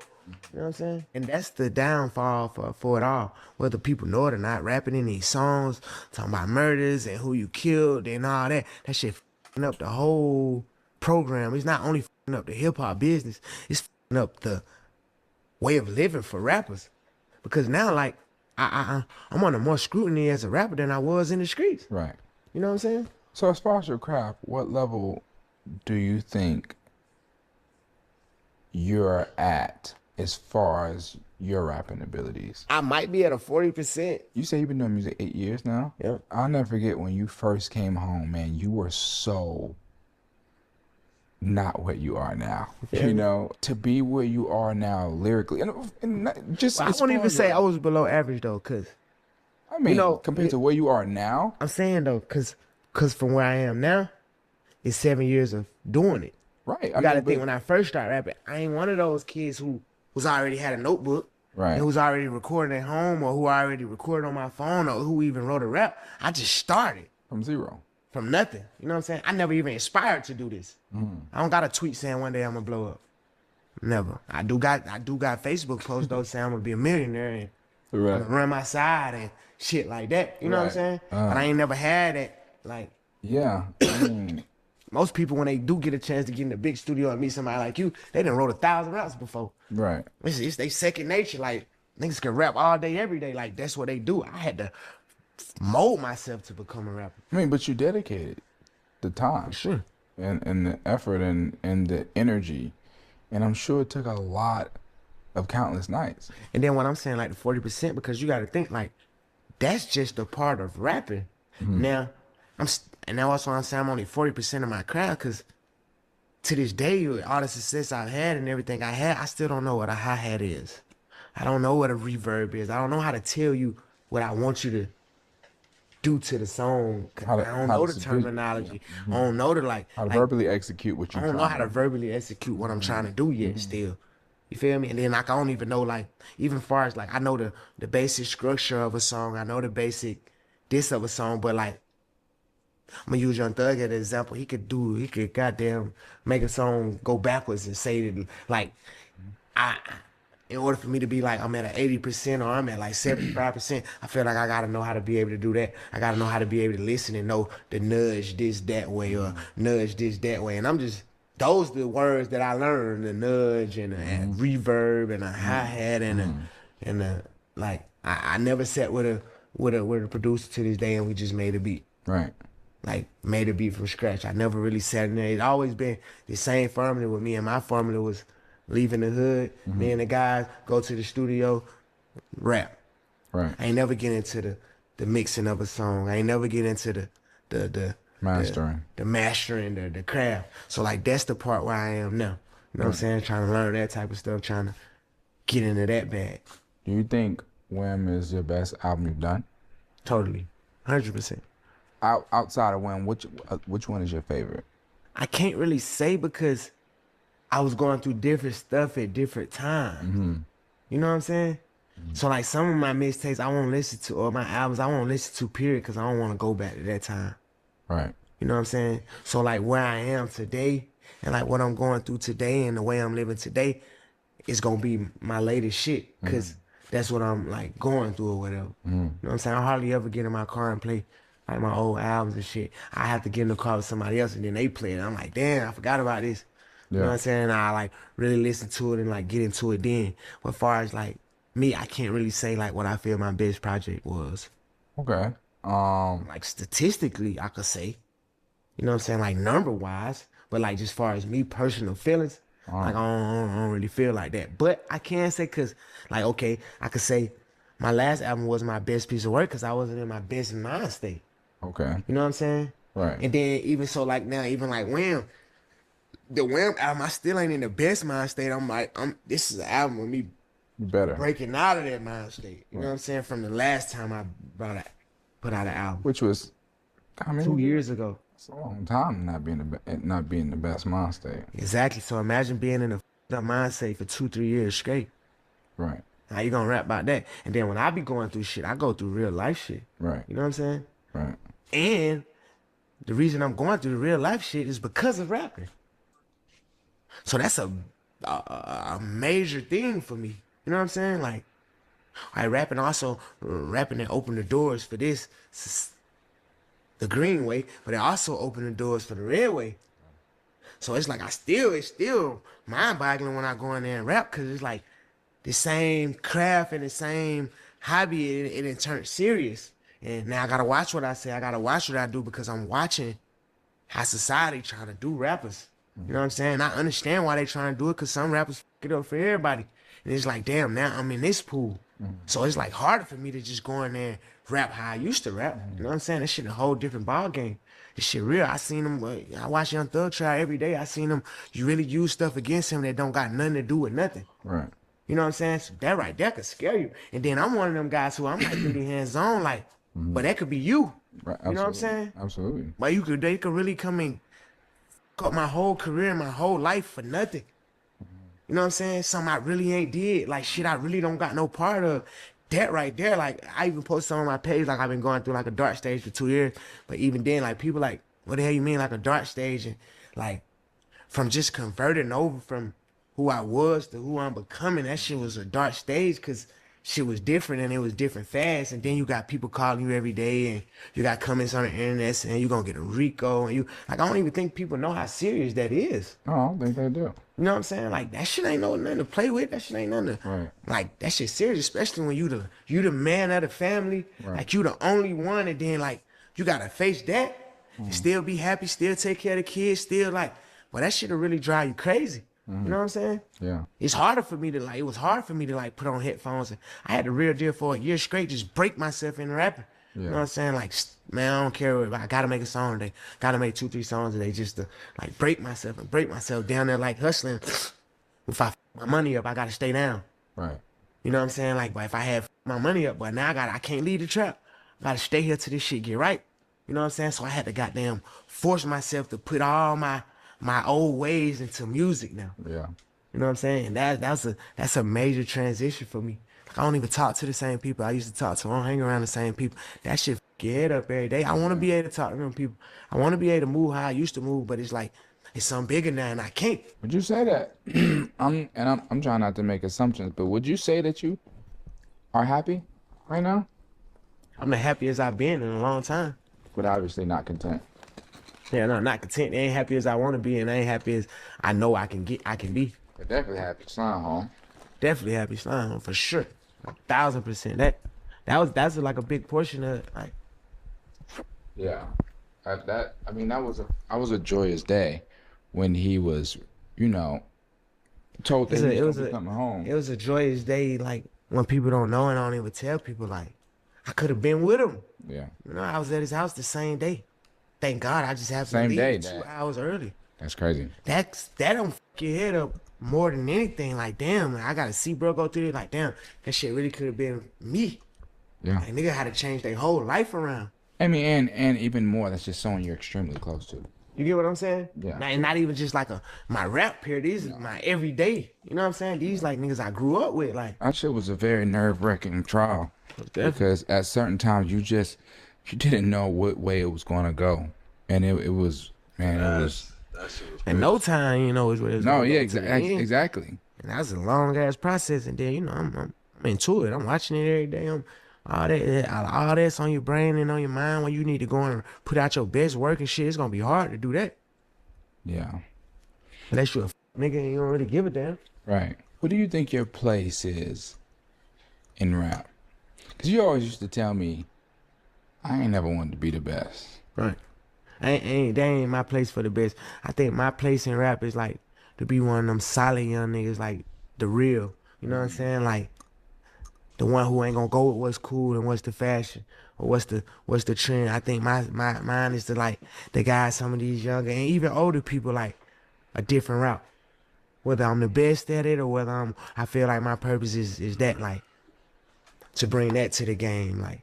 You know what I'm saying? And that's the downfall for it all. Whether people know it or not, rapping in these songs, talking about murders and who you killed and all that. That shit f***ing up the whole program. It's not only f***ing up the hip-hop business, it's f***ing up the way of living for rappers. Because now, like, I'm under more scrutiny as a rapper than I was in the streets. Right. You know what I'm saying? So as far as your craft, what level do you think you're at as far as your rapping abilities? I might be at a 40%. You say you've been doing music 8 years now? Yeah. I'll never forget when you first came home, man, you were so not what you are now. Yeah. You know, to be where you are now lyrically. And not just Well, I as won't far even as say your- I was below average, though, because I mean, know, compared to where you are now. I'm saying, though, because from where I am now, it's 7 years of doing it. Right. You gotta think, when I first started rapping, I ain't one of those kids who was already had a notebook. Right. And who's already recording at home or who already recorded on my phone or who even wrote a rap. I just started From zero. from nothing. You know what I'm saying? I never even inspired to do this. I don't got a tweet saying one day I'm gonna blow up. Never. I do got Facebook posts though saying I'm gonna be a millionaire and I'm Right. gonna run my side and shit like that. You know what I'm Right. saying? But I ain't never had it. Like, Yeah. I mean, most people, when they do get a chance to get in the big studio and meet somebody like you, they done wrote 1,000 raps before. right. It's they second nature. Like, niggas can rap all day, every day. Like, that's what they do. I had to mold myself to become a rapper. I mean, but you dedicated the time. Sure. And the effort and the energy. And I'm sure it took a lot of countless nights. And then what I'm saying, like the 40%, because you got to think, like, that's just a part of rapping. Now, and that's why I'm saying I'm only 40% of my crowd, because to this day, with all the success I've had and everything I had, I still don't know what a hi-hat is. I don't know what a reverb is. I don't know how to tell you what I want you to do to the song. How to- I don't how know to the submit- terminology. I don't know the How to like, verbally execute what you I don't know how to verbally execute what I'm trying to do yet still. You feel me? And then like I don't even know, like, even far as like I know the basic structure of a song. I know the basic this of a song, but like I'm gonna use Young Thug as an example. He could goddamn make a song go backwards and say that like in order for me to be like I'm at an 80% or I'm at like 75%, I feel like I gotta know how to be able to do that. I gotta know how to be able to listen and know the nudge this that way or nudge this that way. And I'm just those the words that I learned, the nudge and the reverb and a hi-hat and the like I never sat with a producer to this day and we just made a beat. Right. Like made a beat from scratch. I never really sat in there. It's always been the same formula with me, and my formula was leaving the hood, me and the guys go to the studio, rap. Right. I ain't never get into the mixing of a song. I ain't never get into the Mastering. the mastering, the craft. So like that's the part where I am now. You know what I'm saying? Trying to learn that type of stuff, trying to get into that bag. Do you think Wham is your best album you've done? Totally. 100%. Outside of Wham, which one is your favorite? I can't really say because I was going through different stuff at different times. You know what I'm saying? So like some of my mixtapes I won't listen to, or my albums I won't listen to, period, because I don't want to go back to that time. Right. You know what I'm saying? So like where I am today and like what I'm going through today and the way I'm living today is gonna be my latest shit, because that's what I'm like going through or whatever. You know what I'm saying? I hardly ever get in my car and play like my old albums and shit. I have to get in the car with somebody else and then they play it. I'm like, damn, I forgot about this. You know what I'm saying? I like really listen to it and like get into it then. But as far as like me, I can't really say like what I feel my best project was. Okay. Like statistically, I could say, you know what I'm saying, like number wise, but like just far as me personal feelings, like I don't really feel like that. But I can say, cause like, okay, I could say my last album was my best piece of work because I wasn't in my best mind state. Okay. You know what I'm saying? Right. And then even so, like now, even like Wham, the Wham album, I still ain't in the best mind state. I'm like, this is an album with me Better. breaking out of that mind state. You know what I'm saying? From the last time I put out an album, Which was, I mean, 2 years ago. It's a long time not being the best mind state. Exactly. So imagine being in a up mind state for 2-3 years straight. Right. How you gonna rap about that? And then when I be going through shit, I go through real life shit. Right. You know what I'm saying? Right. And the reason I'm going through the real life shit is because of rapping. So that's a major thing for me. You know what I'm saying? Like rapping and open the doors for this, the green way, but it also opened the doors for the red way. So it's like it's still mind-boggling when I go in there and rap, because it's like the same craft and the same hobby, it turned serious. And now I gotta watch what I say, I gotta watch what I do, because I'm watching how society trying to do rappers. You know what I'm saying? I understand why they trying to do it, because some rappers f it up for everybody. And it's like, damn, now I'm in this pool. So it's like harder for me to just go in there and rap how I used to rap. You know what I'm saying? That shit a whole different ball game. This shit real. I seen him, I watch Young Thug try every day. I seen him, you really use stuff against him that don't got nothing to do with nothing. Right. You know what I'm saying? So that right there could scare you. And then I'm one of them guys who I'm like really hands-on, like, but that could be you. Right. You know what I'm saying? Absolutely. But they could really come and cut my whole career, my whole life for nothing. You know what I'm saying? Something I really ain't did. Like shit I really don't got no part of. That right there, like I even posted some on my page, like I've been going through like a dark stage for 2 years. But even then, like people like, what the hell you mean like a dark stage? And like from just converting over from who I was to who I'm becoming, that shit was a dark stage, because shit was different and it was different fast. And then you got people calling you every day, and you got comments on the internet saying you gonna get a Rico, and you like, I don't even think people know how serious that is. No, I don't think they do. You know what I'm saying? Like that shit ain't nothing to play with. That shit ain't nothing to, Right. like that shit serious, especially when you the man of the family. Right. Like you the only one, and then like you gotta face that and still be happy, still take care of the kids, still like, well, that shit'll really drive you crazy. You know what I'm saying? Yeah. It's harder for me to like, it was hard for me to like put on headphones, and I had the real deal for a year straight, just break myself in rapping. You know what I'm saying? Like, man, I don't care. I gotta make a song today. Gotta make 2-3 songs today, just to like break myself down there, like hustling. If I f my money up, I gotta stay down. Right. You know what I'm saying? Like, but if I have my money up, but now I can't leave the trap. I gotta stay here till this shit get right. You know what I'm saying? So I had to goddamn force myself to put all my old ways into music now. Yeah. You know what I'm saying? And that's a major transition for me. Like, I don't even talk to the same people I used to talk to. I don't hang around the same people. That shit f your head up every day. I want to be able to talk to them people. I want to be able to move how I used to move, but it's like, it's something bigger now and I can't. Would you say that? I'm trying not to make assumptions, but would you say that you are happy right now? I'm the happiest I've been in a long time. But obviously not content. Yeah, no, not content. I ain't happy as I want to be, and I ain't happy as I know I can be. But definitely happy. Slime home. Definitely happy slime for sure. 1,000%. That's like a big portion of it. Like, Yeah. That was a joyous day when he was, told that he was gonna be coming home. It was a joyous day, like when people don't know and I don't even tell people, like I could have been with him. Yeah. I was at his house the same day. Thank God I just happened to leave day, 2 hours early. That's crazy. That don't f your head up more than anything. Like, damn, I gotta see bro go through it. Like, damn, that shit really could have been me. Yeah. Like, nigga had to change their whole life around. I mean, and even more, that's just someone you're extremely close to. You get what I'm saying? Yeah. Not even just like my rap peer. These is my everyday. You know what I'm saying? These like niggas I grew up with. Like that shit was a very nerve-wracking trial because at certain times you didn't know what way it was gonna go, and it was man, it was. That shit was in no time, you know, is what it's. No, yeah, exactly. And that's a long ass process, and then you know I'm into it. I'm watching it every day. I'm all that's on your brain and on your mind when you need to go and put out your best work and shit. It's gonna be hard to do that. Yeah. Unless you're a nigga and you don't really give a damn. Right. What do you think your place is in rap? Because you always used to tell me, I ain't never wanted to be the best. Right. That ain't my place for the best. I think my place in rap is like to be one of them solid young niggas, like the real. You know what I'm saying? Like the one who ain't gonna go with what's cool and what's the fashion or what's the trend. I think mine is to like the guys, some of these younger and even older people like a different route. Whether I'm the best at it or whether I feel like my purpose is that like to bring that to the game. Like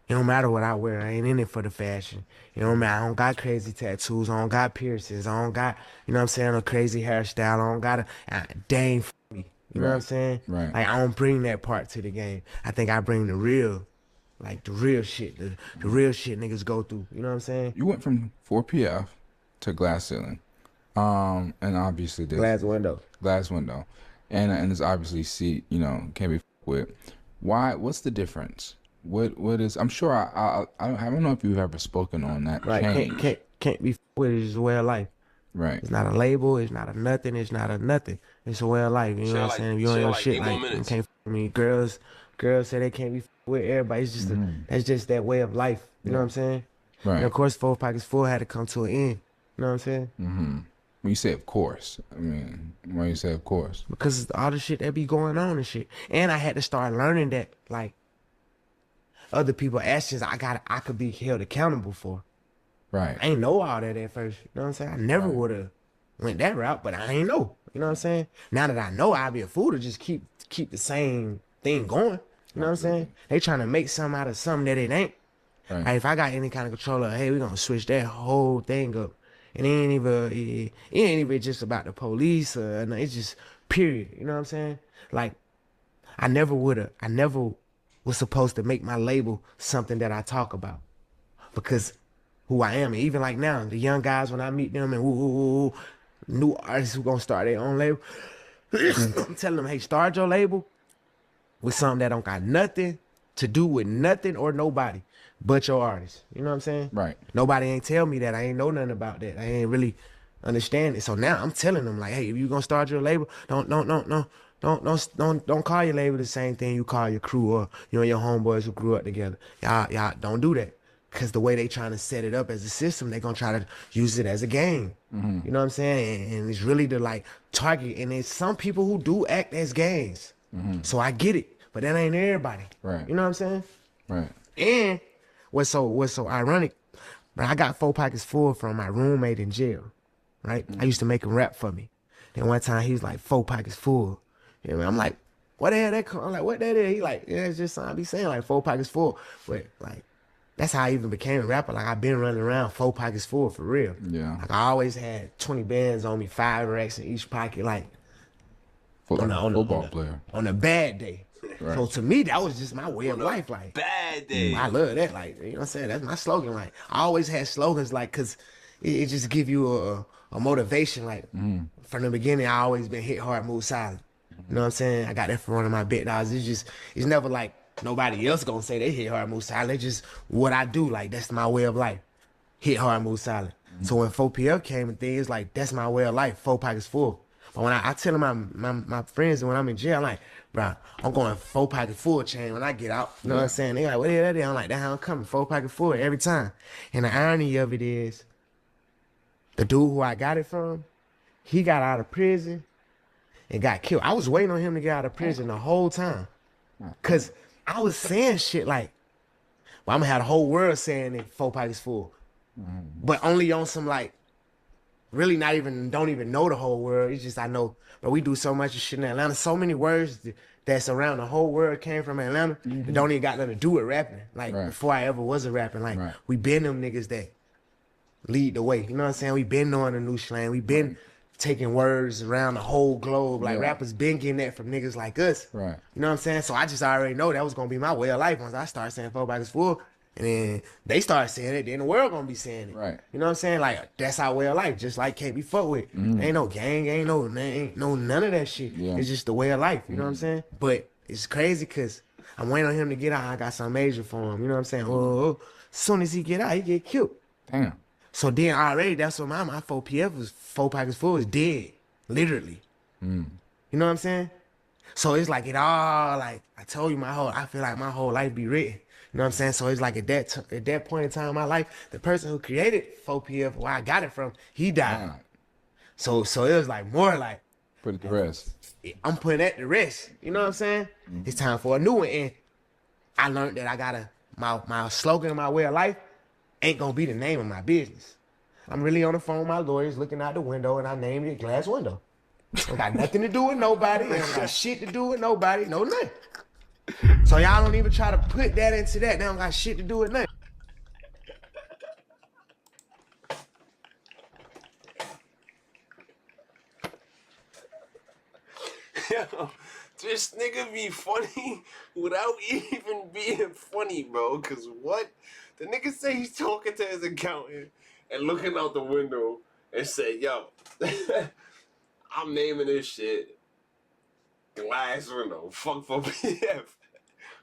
it don't matter what I wear, I ain't in it for the fashion. You know what I mean? I don't got crazy tattoos, I don't got piercings, I don't got, you know what I'm saying, a crazy hairstyle, I don't got a dang me. You know what I'm saying? Right. Like I don't bring that part to the game. I think I bring the real, like the real shit, the real shit niggas go through. You know what I'm saying? You went from 4PF to Glass Ceiling. And obviously this Glass window. And it's obviously can't be with. Why? What's the difference? What is? I'm sure I don't know if you've ever spoken on that. Right. Change. Can't be with. It's a way of life. Right. It's not a label. It's not a nothing. It's not a nothing. It's a way of life. You know what I'm saying? If you on your shit, like you can't. I mean, girls say they can't be with everybody. It's just that's just that way of life. You know what I'm saying? Right. And of course, 4 Pockets Full had to come to an end. You know what I'm saying? Mm-hmm. When you say of course, I mean, why you say of course? Because all the shit that be going on and shit. And I had to start learning that, like, other people's actions I could be held accountable for. Right. I ain't know all that at first. You know what I'm saying? I never would have went that route, but I ain't know. You know what I'm saying? Now that I know, I'd be a fool to just keep the same thing going. You know what I'm saying? They trying to make something out of something that it ain't. Right. Like, if I got any kind of control of, hey, we're going to switch that whole thing up. And it ain't even just about the police or no, it's just period. You know what I'm saying? Like, I never was supposed to make my label something that I talk about. Because who I am, and even like now, the young guys when I meet them and new artists who gonna start their own label, I'm telling them, hey, start your label with something that don't got nothing to do with nothing or nobody but your artist. You know what I'm saying? Right. Nobody ain't tell me that. I ain't know nothing about that. I ain't really understand it. So now I'm telling them like, hey, if you gonna start your label, don't call your label the same thing you call your crew or your homeboys who grew up together. Y'all don't do that. Cause the way they trying to set it up as a system, they gonna try to use it as a game. Mm-hmm. You know what I'm saying? And it's really to like target. And there's some people who do act as gangs. Mm-hmm. So I get it, but that ain't everybody. Right. You know what I'm saying? Right. And what's so ironic, but I got 4 Pockets Full from my roommate in jail, right? Mm-hmm. I used to make him rap for me. Then one time he was like, 4 Pockets Full. You know, I'm like, what the hell that come? I'm like, what that is? He like, yeah, it's just something I be saying, like 4 Pockets Full. But like, that's how I even became a rapper. Like, I've been running around 4 Pockets Full for real. Yeah. Like, I always had 20 bands on me, 5 racks in each pocket, like, football player. On a bad day. Right. So to me, that was just my way of life. Like, bad day. I love that. Like, you know what I'm saying? That's my slogan. Like, I always had slogans, like, cause it just give you a motivation. Like, from the beginning, I always been hit hard, move silent. You know what I'm saying? I got that from one of my big dogs. It's never like nobody else gonna say they hit hard, move silent. It's just what I do. Like, that's my way of life. Hit hard, move silent. So when 4PF came and things, like, that's my way of life. 4 Pockets Full. But when I tell my friends, and when I'm in jail, I'm like, bro, I'm going 4 Pockets Full chain when I get out. You know what I'm saying? They like, what is that? I'm like, that's how I'm coming. 4 Pockets Full every time. And the irony of it is, the dude who I got it from, he got out of prison and got killed. I was waiting on him to get out of prison the whole time. Cause I was saying shit like, well, I'm gonna have the whole world saying it, 4 Pockets Full. But only on some like, really don't even know the whole world. It's just I know, but we do so much of shit in Atlanta. So many words that's around the whole world came from Atlanta. That don't even got nothing to do with rapping. Like before I ever was a rapping. Like we been them niggas that lead the way. You know what I'm saying? We been knowing the new slang. We been taking words around the whole globe. Like rappers been getting that from niggas like us. Right. You know what I'm saying? So I just already know that was gonna be my way of life once I start saying 4 pockets full. And then they start saying it, then the world gonna be saying it. Right. You know what I'm saying? Like that's our way of life, just like can't be fucked with. Ain't no gang, ain't no none of that shit. Yeah. It's just the way of life, you know what I'm saying? But it's crazy cause I'm waiting on him to get out. I got something major for him. You know what I'm saying? Oh, as soon as he get out, he get killed. Damn. So then already, that's what my 4PF was 4 pockets full is dead. Literally. You know what I'm saying? So it's like it all like I told you I feel like my whole life be written. You know what I'm saying? So it's like at that point in time in my life, the person who created 4PF, where I got it from, he died. So it was like more like Put it to rest. I'm putting that to rest. You know what I'm saying? It's time for a new one. And I learned that I gotta my slogan, my way of life ain't gonna be the name of my business. I'm really on the phone with my lawyers looking out the window and I named it Glass Window. Ain't got nothing to do with nobody. Ain't got shit to do with nobody. No nothing. So y'all don't even try to put that into that. They don't got shit to do with nothing. Yo, this nigga be funny without even being funny, bro. Cause what? The nigga say he's talking to his accountant and looking out the window and say, yo, I'm naming this shit Glass Window. Fuck for PF.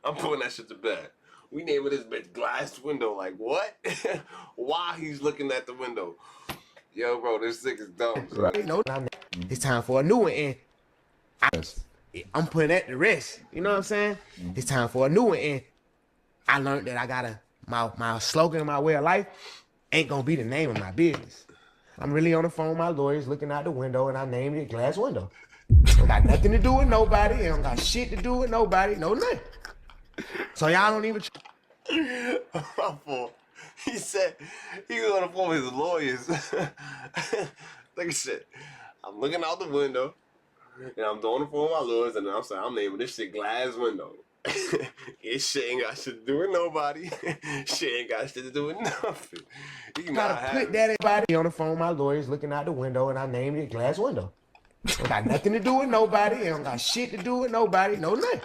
I'm putting that shit to bed. We naming this bitch Glass Window. Like, what? Why he's looking at the window? Yo, bro, this nigga's dumb. Right. No, it's time for a new one. And I'm putting that to rest. You know what I'm saying? It's time for a new one. And I learned that I gotta, my slogan, my way of life ain't gonna be the name of my business. I'm really on the phone with my lawyers looking out the window and I named it Glass Window. Ain't got nothing to do with nobody. Ain't got shit to do with nobody. No nothing. So y'all don't even. My fault. He said he was on the phone with his lawyers. Look at shit. I'm looking out the window and I'm on the phone with my lawyers and I'm saying I'm naming this shit Glass Window. This shit ain't got shit to do with nobody. Shit ain't got shit to do with nothing. You gotta put that in body on the phone with my lawyers looking out the window and I named it Glass Window. Ain't got nothing to do with nobody. Ain't got shit to do with nobody. No nothing.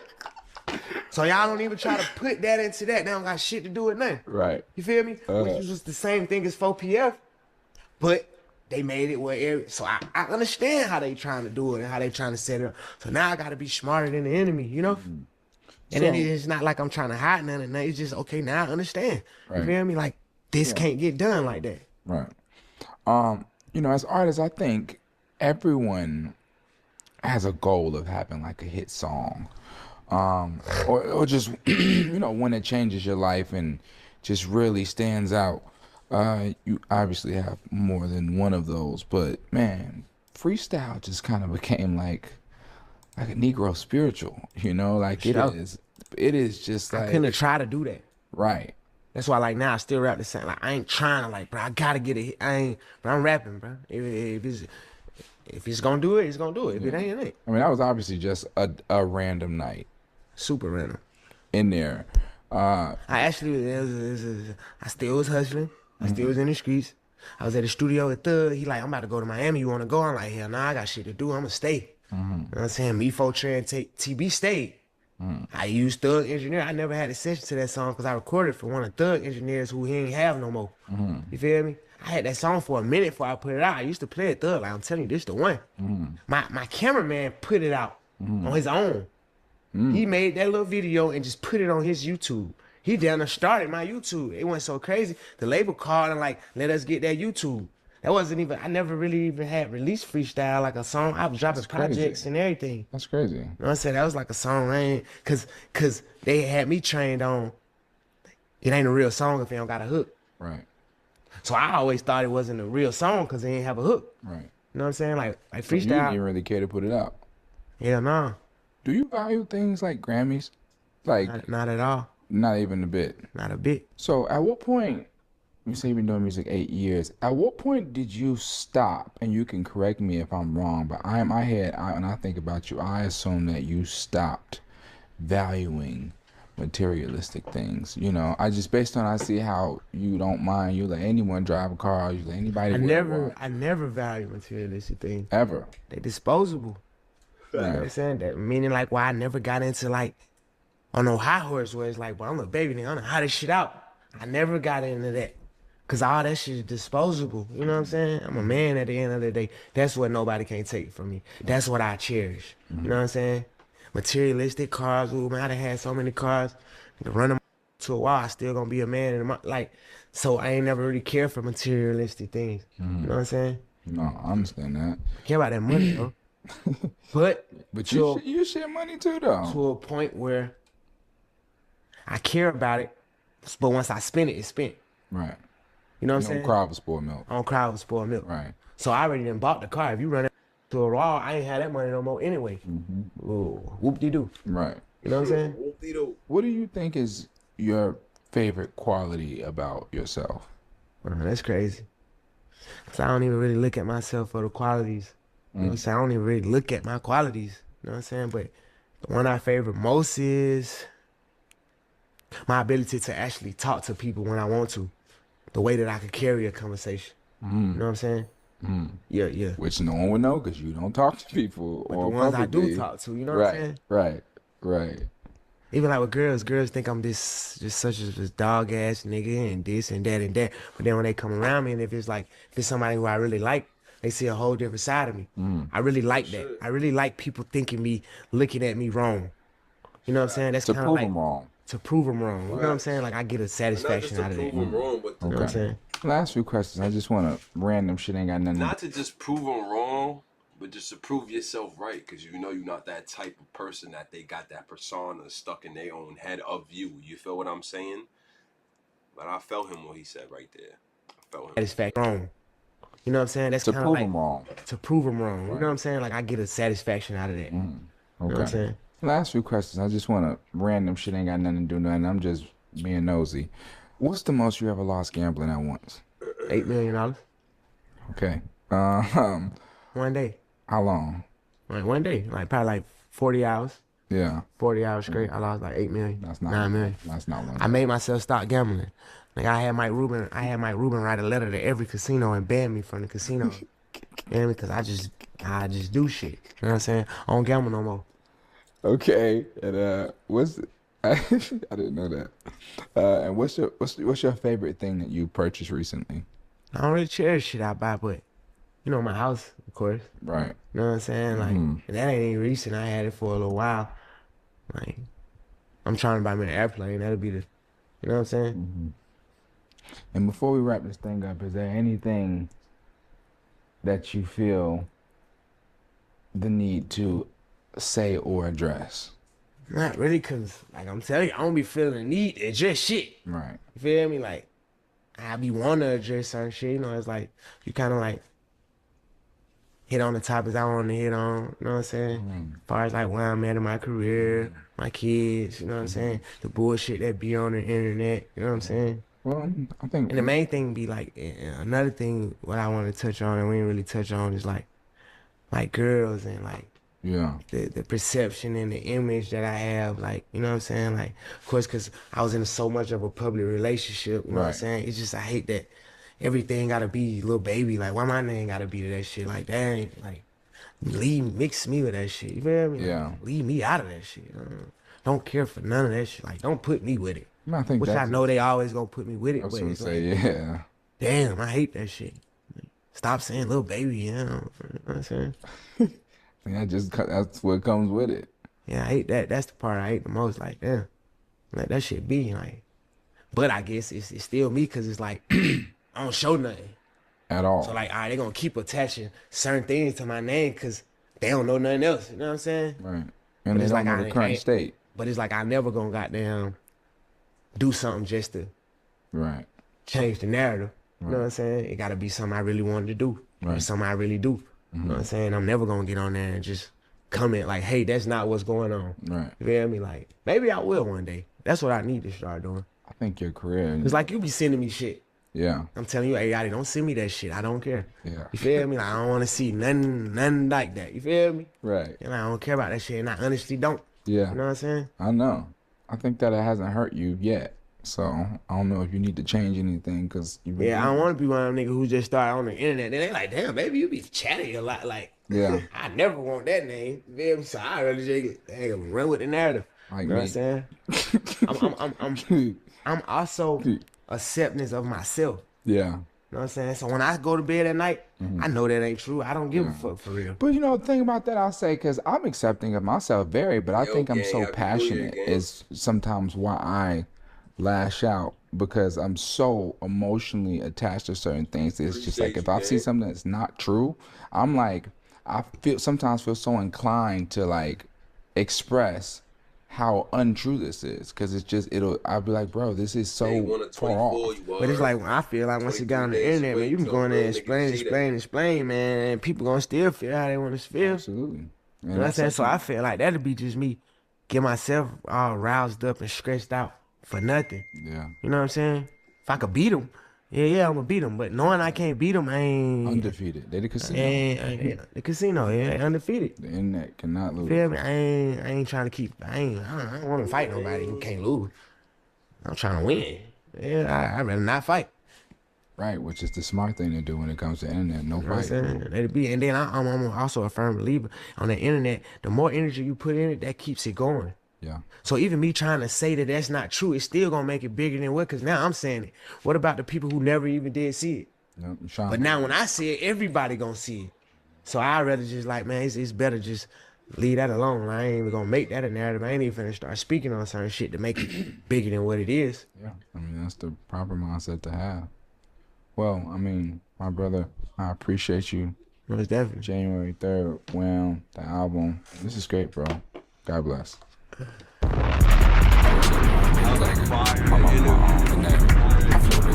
So y'all don't even try to put that into that. They don't got shit to do with nothing. Right. You feel me? Which was the same thing as 4PF, but they made it where so I understand how they trying to do it and how they trying to set it up. So now I gotta be smarter than the enemy, you know? And then it's not like I'm trying to hide nothing. It's just okay, now I understand. Right. You feel me? Like this can't get done like that. Right. You know, as artists, I think everyone has a goal of having like a hit song. Or just you know, one that changes your life and just really stands out. You obviously have more than one of those, but man, freestyle just kind of became like a Negro spiritual, you know, like it is just like I couldn't try to do that. Right. That's why like now I still rap the same. Like I ain't trying to like, bro, I gotta get it. But I'm rapping, bro. If it's gonna do it, it's gonna do it. If it ain't, it ain't. I mean, that was obviously just a random night. Super random. In there. I actually, I still was hustling. I still was in the streets. I was at the studio with Thug. He like, I'm about to go to Miami. You want to go? I'm like, hell nah, I got shit to do. I'm going to stay. You know what I'm saying? Me, Trey, and TB stayed. I used Thug Engineer. I never had a session to that song because I recorded for one of Thug Engineers who he ain't have no more. You feel me? I had that song for a minute before I put it out. I used to play it Thug. Like, I'm telling you, this the one. My cameraman put it out on his own. He made that little video and just put it on his YouTube. He down there started my YouTube. It went so crazy. The label called and like, let us get that YouTube. That wasn't even, I never really even had released freestyle like a song. I was dropping projects and everything. That's crazy. You know what I'm saying? That was like a song, cause they had me trained on, it ain't a real song if it don't got a hook. Right. So I always thought it wasn't a real song cause they didn't have a hook. Right. You know what I'm saying? Like freestyle. So you didn't really care to put it out. Hell no. Do you value things like Grammys? Like not at all. Not even a bit. Not a bit. So at what point, you say you've been doing music 8 years, at what point did you stop, and you can correct me if I'm wrong, but in my head, when I think about you, I assume that you stopped valuing materialistic things. You know, I just based on I see how you don't mind. You let anyone drive a car. You let anybody. I never value materialistic things. Ever. They disposable. You know what I'm saying? That meaning like why I never got into like on no high horse where it's like, well, I'm a baby nigga, I'm gonna hide this shit out. I never got into that. Cause all that shit is disposable. You know what I'm saying? I'm a man at the end of the day. That's what nobody can take from me. That's what I cherish. You know what I'm saying? Materialistic cars, ooh, man, I done had so many cars. To run them to a wall, I still gonna be a man. And like, so I ain't never really cared for materialistic things. You know what I'm saying? No, I understand that. I care about that money, though. But you share money too, though. To a point where I care about it, but once I spend it, it's spent. Right. You know what I'm You saying? don't cry over spoiled milk. I don't cry over spoiled milk. Right. So I already done bought the car. If you run it to a wall, I ain't had that money no more anyway. Ooh, whoop-de-doo. Right. You know what I'm saying? Whoop-de-doo. What do you think is your favorite quality about yourself? That's crazy. Cause I don't even really look at myself for the qualities. You know what I'm saying? I don't even really look at my qualities. You know what I'm saying? But the one I favor most is my ability to actually talk to people when I want to. The way that I could carry a conversation. You know what I'm saying? Yeah. Which no one would know because you don't talk to people. But Or the ones publicly. I do talk to, you know what I'm saying? Right. Even like with girls think I'm this dog ass nigga and this and that and that. But then when they come around me and if it's somebody who I really like, they see a whole different side of me. I really like that. I really like people looking at me wrong. You know what I'm saying? That's To kind of prove like them wrong. to prove them wrong. You know what I'm saying? Like I get a satisfaction out of that. Not just to prove them wrong, but You know what I'm saying? Last few questions. I just want to random shit ain't got nothing. not to just prove them wrong, but just to prove yourself right, because you know you're not that type of person that they got that persona stuck in their own head of you. You feel what I'm saying? But I felt him what he said right there. I felt him. Satisfaction wrong. You know what I'm saying? That's To kind of prove like them wrong. to prove them wrong. You know what I'm saying? Like I get a satisfaction out of that. You know what I'm saying? Last few questions. I just want to random shit ain't got nothing to do nothing. I'm just being nosy. What's the most you ever lost gambling at once? $8 million. Okay. 1 day. How long? Like 1 day. Like probably like 40 hours. Yeah. 40 hours straight. I lost like $8 million. That's not 9 million. That's not one. I made myself stop gambling. Like I had Mike Rubin write a letter to every casino and ban me from the casino. You know, because I just do shit. You know what I'm saying? I don't gamble no more. Okay. And what's I didn't know that. And what's your favorite thing that you purchased recently? I don't really cherish shit I buy, but you know, my house, of course. Right. You know what I'm saying? Like, and that ain't even recent. I had it for a little while. Like, I'm trying to buy me an airplane. That'll be the, you know what I'm saying? And before we wrap this thing up, is there anything that you feel the need to say or address? Not really, cause like I'm telling you, I don't be feeling the need to address shit. Right. You feel me? Like, I be wanting to address certain shit. You know, it's like you kind of like hit on the topics I want to hit on. You know what I'm saying? As far as like where I'm at in my career, my kids. You know what I'm saying? The bullshit that be on the internet. You know what I'm saying? Well, I think. And the main thing be like another thing what I want to touch on and we didn't really touch on is like girls and like Yeah. the perception and the image that I have, like, you know what I'm saying? Like, of course, because I was in so much of a public relationship, you know what I'm Right. saying? It's just, I hate that everything got to be little baby. Like, why my name got to be to that shit? Like, that ain't, like, mix me with that shit. You feel me? Like, Yeah. leave me out of that shit. Don't care for none of that shit. Like, don't put me with it. I think Which I that's. know they always gonna put me with it, I was but gonna it's say, like, yeah. damn, I hate that shit. Stop saying little baby, you know what I'm saying? Yeah, that's what comes with it. Yeah, I hate that. That's the part I hate the most. Like, damn, like that shit be like. But I guess it's still me because it's like I don't show nothing. At all. So like, all right, they gonna keep attaching certain things to my name because they don't know nothing else. You know what I'm saying? Right. And it's they don't like know the current state. But it's like I never gonna goddamn do something just to Right. change the narrative. You know what I'm saying? It gotta be something I really wanted to do. Or something I really do. You know what I'm saying? I'm never gonna get on there and just comment like, hey, that's not what's going on. Right. You feel me? Like, maybe I will one day. That's what I need to start doing. I think your career. It's like you be sending me shit. Yeah. I'm telling you, hey, Yachty, don't send me that shit. I don't care. Yeah. You feel me? Like, I don't want to see nothing like that. You feel me? Right. And I don't care about that shit, and I honestly don't. Yeah. You know what I'm saying? I know. I think that it hasn't hurt you yet. So I don't know if you need to change anything because Yeah, I don't want to be one of them niggas who just started on the internet. Then they like, damn, baby, you be chatting a lot. Like, Yeah. I never want that name. You feel me? So I really just run with the narrative. Like You know what I'm me. saying? I'm also acceptance of myself. Yeah. You know what I'm saying? So when I go to bed at night, I know that ain't true. I don't give a fuck for real. But you know, the thing about that, I'll say, because I'm accepting of myself very, but I think I'm gang, so Happy New Year, passionate gang. is sometimes why I lash out, because I'm so emotionally attached to certain things. It's just like, if I see something that's not true, I'm like, sometimes feel so inclined to like express how untrue this is, because it's just, I'll be like, bro, this is so far off. But it's like, I feel like once you got on the internet, man, you can go in there and explain, man, and people gonna still feel how they want to feel. Absolutely. You know what I'm saying? So I feel like that'd be just me get myself all roused up and stressed out for nothing. Yeah. You know what I'm saying? If I could beat them, yeah, I'm gonna beat them. But knowing I can't beat them, I ain't Undefeated. They the casino. the casino, undefeated. The internet cannot lose. Feel me? I ain't trying to keep. I don't want to fight nobody who can't lose. I'm trying to win. Yeah, I'd rather not fight. Right, which is the smart thing to do when it comes to internet. No You know what I'm fight. saying? Let it be. And then I'm also a firm believer on the internet. The more energy you put in it, that keeps it going. Yeah. So even me trying to say that that's not true, it's still gonna make it bigger than what? Because now I'm saying it. What about the people who never even did see it? Yep, But now when I see it, everybody gonna see it. So I'd rather just like, man, it's better just leave that alone. I ain't even gonna make that a narrative. I ain't even finna start speaking on certain shit to make it bigger than what it is. Yeah, I mean, that's the proper mindset to have. Well, I mean, my brother, I appreciate you. Most definitely. January 3rd, Wham, the album. This is great, bro. God bless. I was like, fire. I feel the